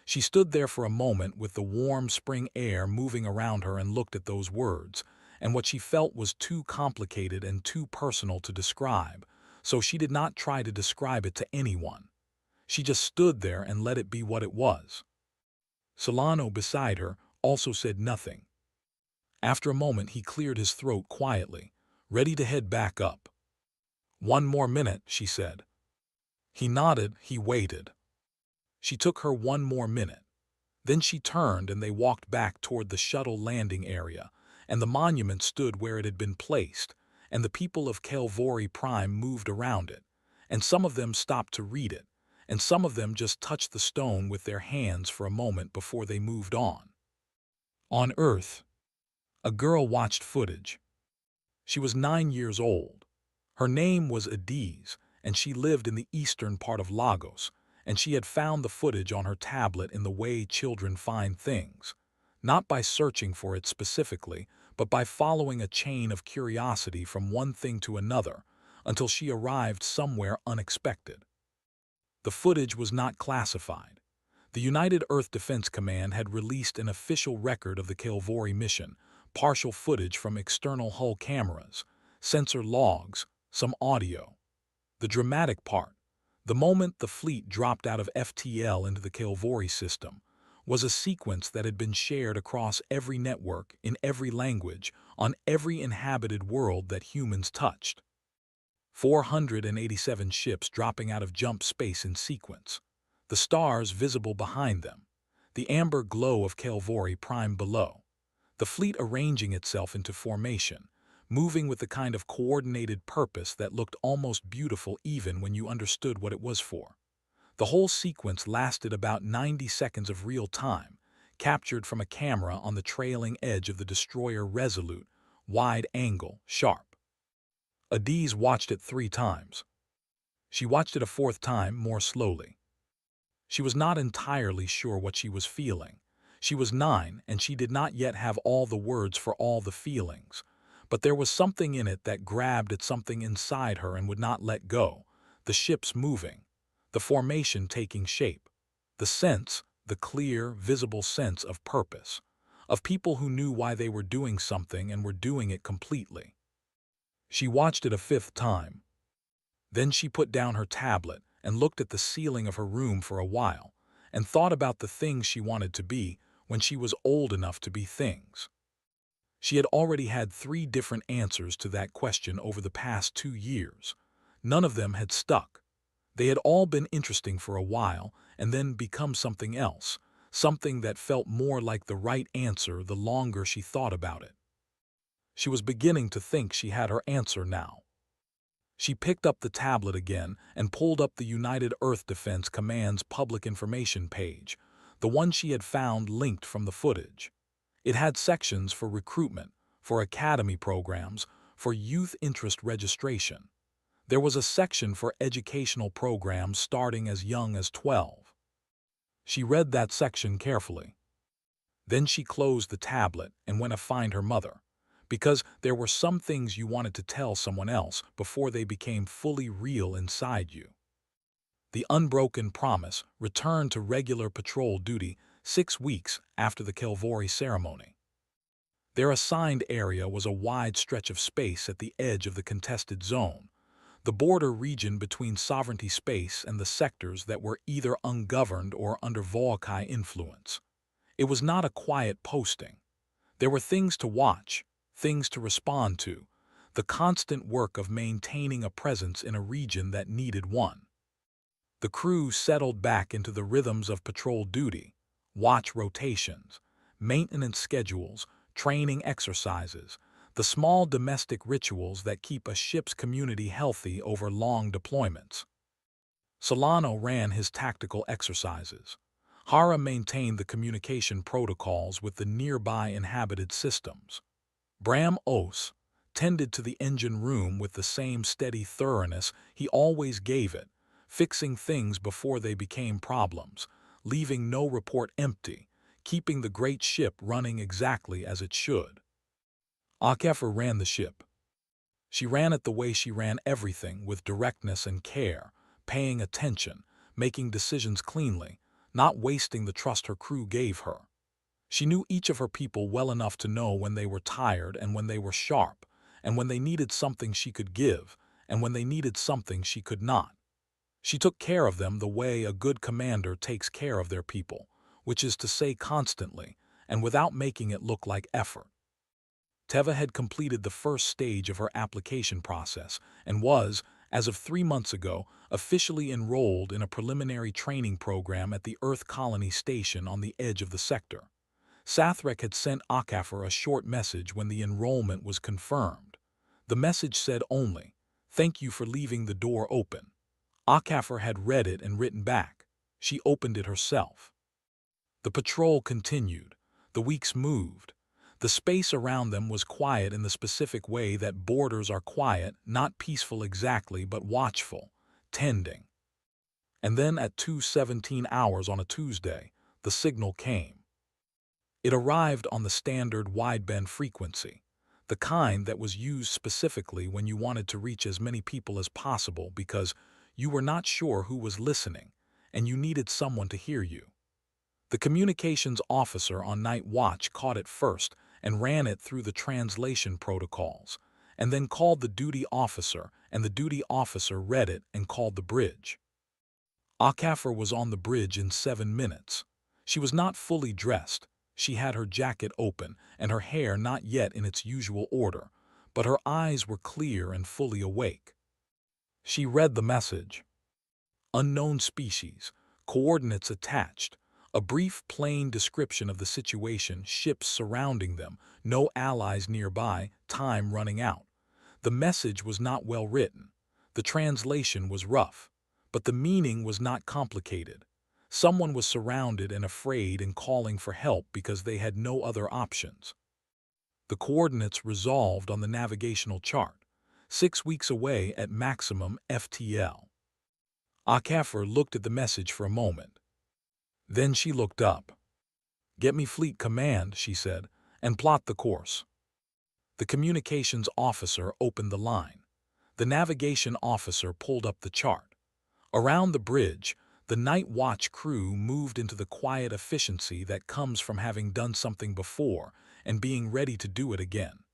She stood there for a moment with the warm spring air moving around her and looked at those words, and what she felt was too complicated and too personal to describe, so she did not try to describe it to anyone. She just stood there and let it be what it was. Solano beside her also said nothing. After a moment he cleared his throat quietly, ready to head back up. "1 more minute," she said. He nodded, he waited. She took her 1 more minute. Then she turned and they walked back toward the shuttle landing area, and the monument stood where it had been placed, and the people of Kilvory Prime moved around it, and some of them stopped to read it, and some of them just touched the stone with their hands for a moment before they moved on. On Earth, a girl watched footage. She was 9 years old. Her name was Adiz, and she lived in the eastern part of Lagos, and she had found the footage on her tablet in the way children find things, not by searching for it specifically, but by following a chain of curiosity from one thing to another until she arrived somewhere unexpected. The footage was not classified. The United Earth Defense Command had released an official record of the Kilvory mission, partial footage from external hull cameras, sensor logs, some audio. The dramatic part, the moment the fleet dropped out of FTL into the Kilvory system, was a sequence that had been shared across every network, in every language, on every inhabited world that humans touched. 487 ships dropping out of jump space in sequence, the stars visible behind them, the amber glow of Kilvory Prime below, the fleet arranging itself into formation, moving with the kind of coordinated purpose that looked almost beautiful even when you understood what it was for. The whole sequence lasted about 90 seconds of real time, captured from a camera on the trailing edge of the destroyer Resolute, wide angle, sharp. Adiz watched it 3 times. She watched it a 4th time more slowly. She was not entirely sure what she was feeling. She was 9 and she did not yet have all the words for all the feelings. But there was something in it that grabbed at something inside her and would not let go. The ships moving, the formation taking shape, the sense, the clear, visible sense of purpose, of people who knew why they were doing something and were doing it completely. She watched it a 5th time. Then she put down her tablet and looked at the ceiling of her room for a while and thought about the things she wanted to be when she was old enough to be things. She had already had 3 different answers to that question over the past 2 years. None of them had stuck. They had all been interesting for a while and then become something else, something that felt more like the right answer the longer she thought about it. She was beginning to think she had her answer now. She picked up the tablet again and pulled up the United Earth Defense Command's public information page, the one she had found linked from the footage. It had sections for recruitment, for academy programs, for youth interest registration. There was a section for educational programs starting as young as 12. She read that section carefully. Then she closed the tablet and went to find her mother, because there were some things you wanted to tell someone else before they became fully real inside you. The unbroken promise returned to regular patrol duty 6 weeks after the Kilvory ceremony. Their assigned area was a wide stretch of space at the edge of the contested zone, the border region between sovereignty space and the sectors that were either ungoverned or under Volkai influence. It was not a quiet posting. There were things to watch, things to respond to, the constant work of maintaining a presence in a region that needed one. The crew settled back into the rhythms of patrol duty, watch rotations, maintenance schedules, training exercises, the small domestic rituals that keep a ship's community healthy over long deployments. Solano ran his tactical exercises. Hara maintained the communication protocols with the nearby inhabited systems. Bram Os tended to the engine room with the same steady thoroughness he always gave it, fixing things before they became problems, leaving no report empty, keeping the great ship running exactly as it should. Akefer ran the ship. She ran it the way she ran everything, with directness and care, paying attention, making decisions cleanly, not wasting the trust her crew gave her. She knew each of her people well enough to know when they were tired and when they were sharp, and when they needed something she could give, and when they needed something she could not. She took care of them the way a good commander takes care of their people, which is to say constantly, and without making it look like effort. Teva had completed the first stage of her application process and was, as of 3 months ago, officially enrolled in a preliminary training program at the Earth Colony Station on the edge of the sector. Sathrek had sent Akafor a short message when the enrollment was confirmed. The message said only, "Thank you for leaving the door open." Akafor had read it and written back. She opened it herself. The patrol continued. The weeks moved. The space around them was quiet in the specific way that borders are quiet, not peaceful exactly, but watchful, tending. And then at 2:17 hours on a Tuesday, the signal came. It arrived on the standard wideband frequency, the kind that was used specifically when you wanted to reach as many people as possible because you were not sure who was listening and you needed someone to hear you. The communications officer on night watch caught it first and ran it through the translation protocols, and then called the duty officer, and the duty officer read it and called the bridge. Akafar was on the bridge in 7 minutes. She was not fully dressed. She had her jacket open and her hair not yet in its usual order, but her eyes were clear and fully awake. She read the message. Unknown species, coordinates attached, a brief plain description of the situation, ships surrounding them, no allies nearby, time running out. The message was not well written. The translation was rough, but the meaning was not complicated. Someone was surrounded and afraid and calling for help because they had no other options. The coordinates resolved on the navigational chart, 6 weeks away at maximum FTL. Akafar looked at the message for a moment. Then she looked up. "Get me fleet command," she said, "and plot the course." The communications officer opened the line. The navigation officer pulled up the chart. Around the bridge, the night watch crew moved into the quiet efficiency that comes from having done something before and being ready to do it again.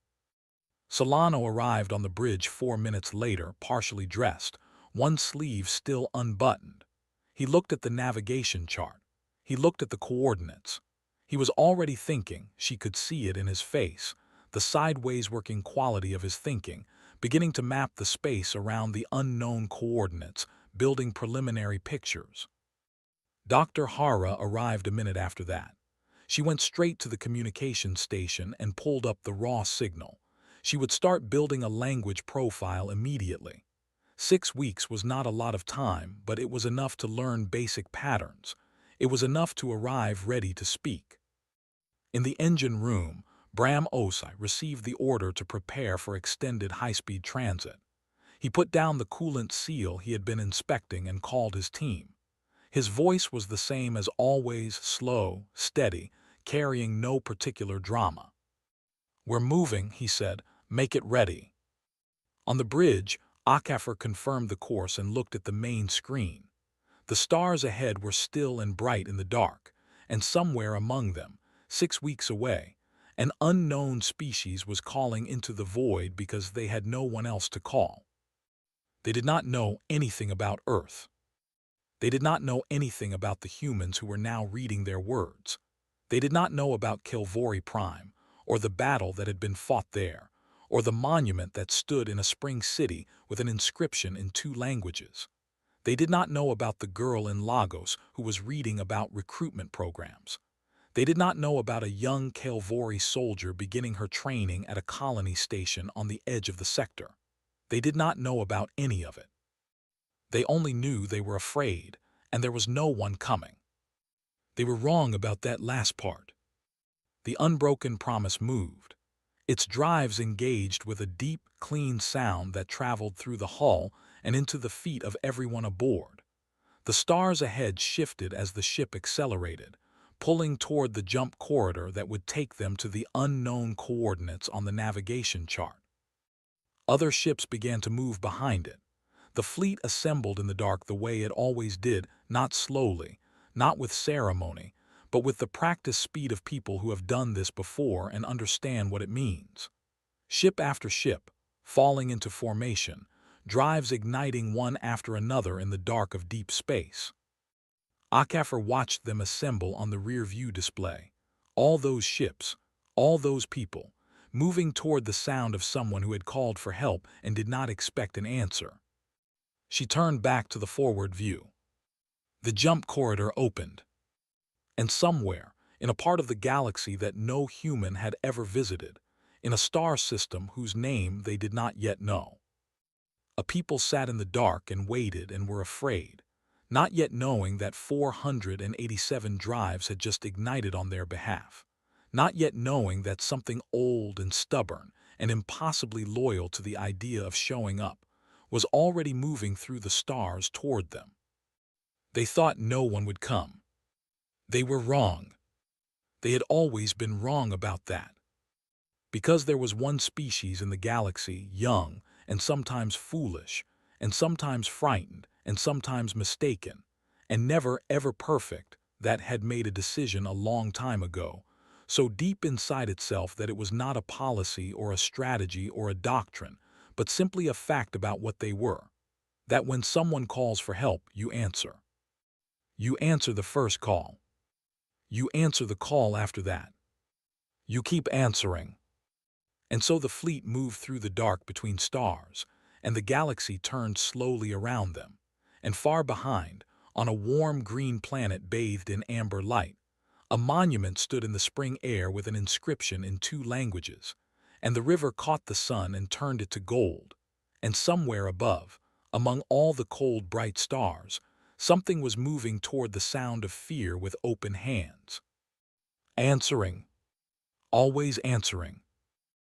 Solano arrived on the bridge 4 minutes later, partially dressed, one sleeve still unbuttoned. He looked at the navigation chart. He looked at the coordinates. He was already thinking, she could see it in his face, the sideways working quality of his thinking, beginning to map the space around the unknown coordinates, building preliminary pictures. Dr. Hara arrived a minute after that. She went straight to the communications station and pulled up the raw signal. She would start building a language profile immediately. 6 weeks was not a lot of time, but it was enough to learn basic patterns. It was enough to arrive ready to speak. In the engine room, Bram Osai received the order to prepare for extended high-speed transit. He put down the coolant seal he had been inspecting and called his team. His voice was the same as always, slow, steady, carrying no particular drama. "We're moving," he said. "Make it ready." On the bridge, Akafar confirmed the course and looked at the main screen. The stars ahead were still and bright in the dark, and somewhere among them, 6 weeks away, an unknown species was calling into the void because they had no one else to call. They did not know anything about Earth. They did not know anything about the humans who were now reading their words. They did not know about Kilvory Prime, or the battle that had been fought there, or the monument that stood in a spring city with an inscription in 2 languages. They did not know about the girl in Lagos who was reading about recruitment programs. They did not know about a young Kilvory soldier beginning her training at a colony station on the edge of the sector. They did not know about any of it. They only knew they were afraid, and there was no one coming. They were wrong about that last part. The unbroken promise moved. Its drives engaged with a deep, clean sound that traveled through the hull and into the feet of everyone aboard. The stars ahead shifted as the ship accelerated, pulling toward the jump corridor that would take them to the unknown coordinates on the navigation chart. Other ships began to move behind it. The fleet assembled in the dark the way it always did, not slowly, not with ceremony, but with the practiced speed of people who have done this before and understand what it means. Ship after ship, falling into formation, drives igniting one after another in the dark of deep space. Akafar watched them assemble on the rear-view display. All those ships, all those people, moving toward the sound of someone who had called for help and did not expect an answer. She turned back to the forward view. The jump corridor opened. And somewhere, in a part of the galaxy that no human had ever visited, in a star system whose name they did not yet know, a people sat in the dark and waited and were afraid, not yet knowing that 487 drives had just ignited on their behalf, not yet knowing that something old and stubborn and impossibly loyal to the idea of showing up was already moving through the stars toward them. They thought no one would come. They were wrong. They had always been wrong about that. Because there was one species in the galaxy, young and sometimes foolish, and sometimes frightened and sometimes mistaken, and never ever perfect, that had made a decision a long time ago, so deep inside itself that it was not a policy or a strategy or a doctrine, but simply a fact about what they were. That when someone calls for help, you answer. You answer the first call. You answer the call after that. You keep answering. And so the fleet moved through the dark between stars, and the galaxy turned slowly around them. And far behind, on a warm green planet bathed in amber light, a monument stood in the spring air with an inscription in 2 languages, and the river caught the sun and turned it to gold. And somewhere above, among all the cold, bright stars, something was moving toward the sound of fear with open hands. Answering. Always answering.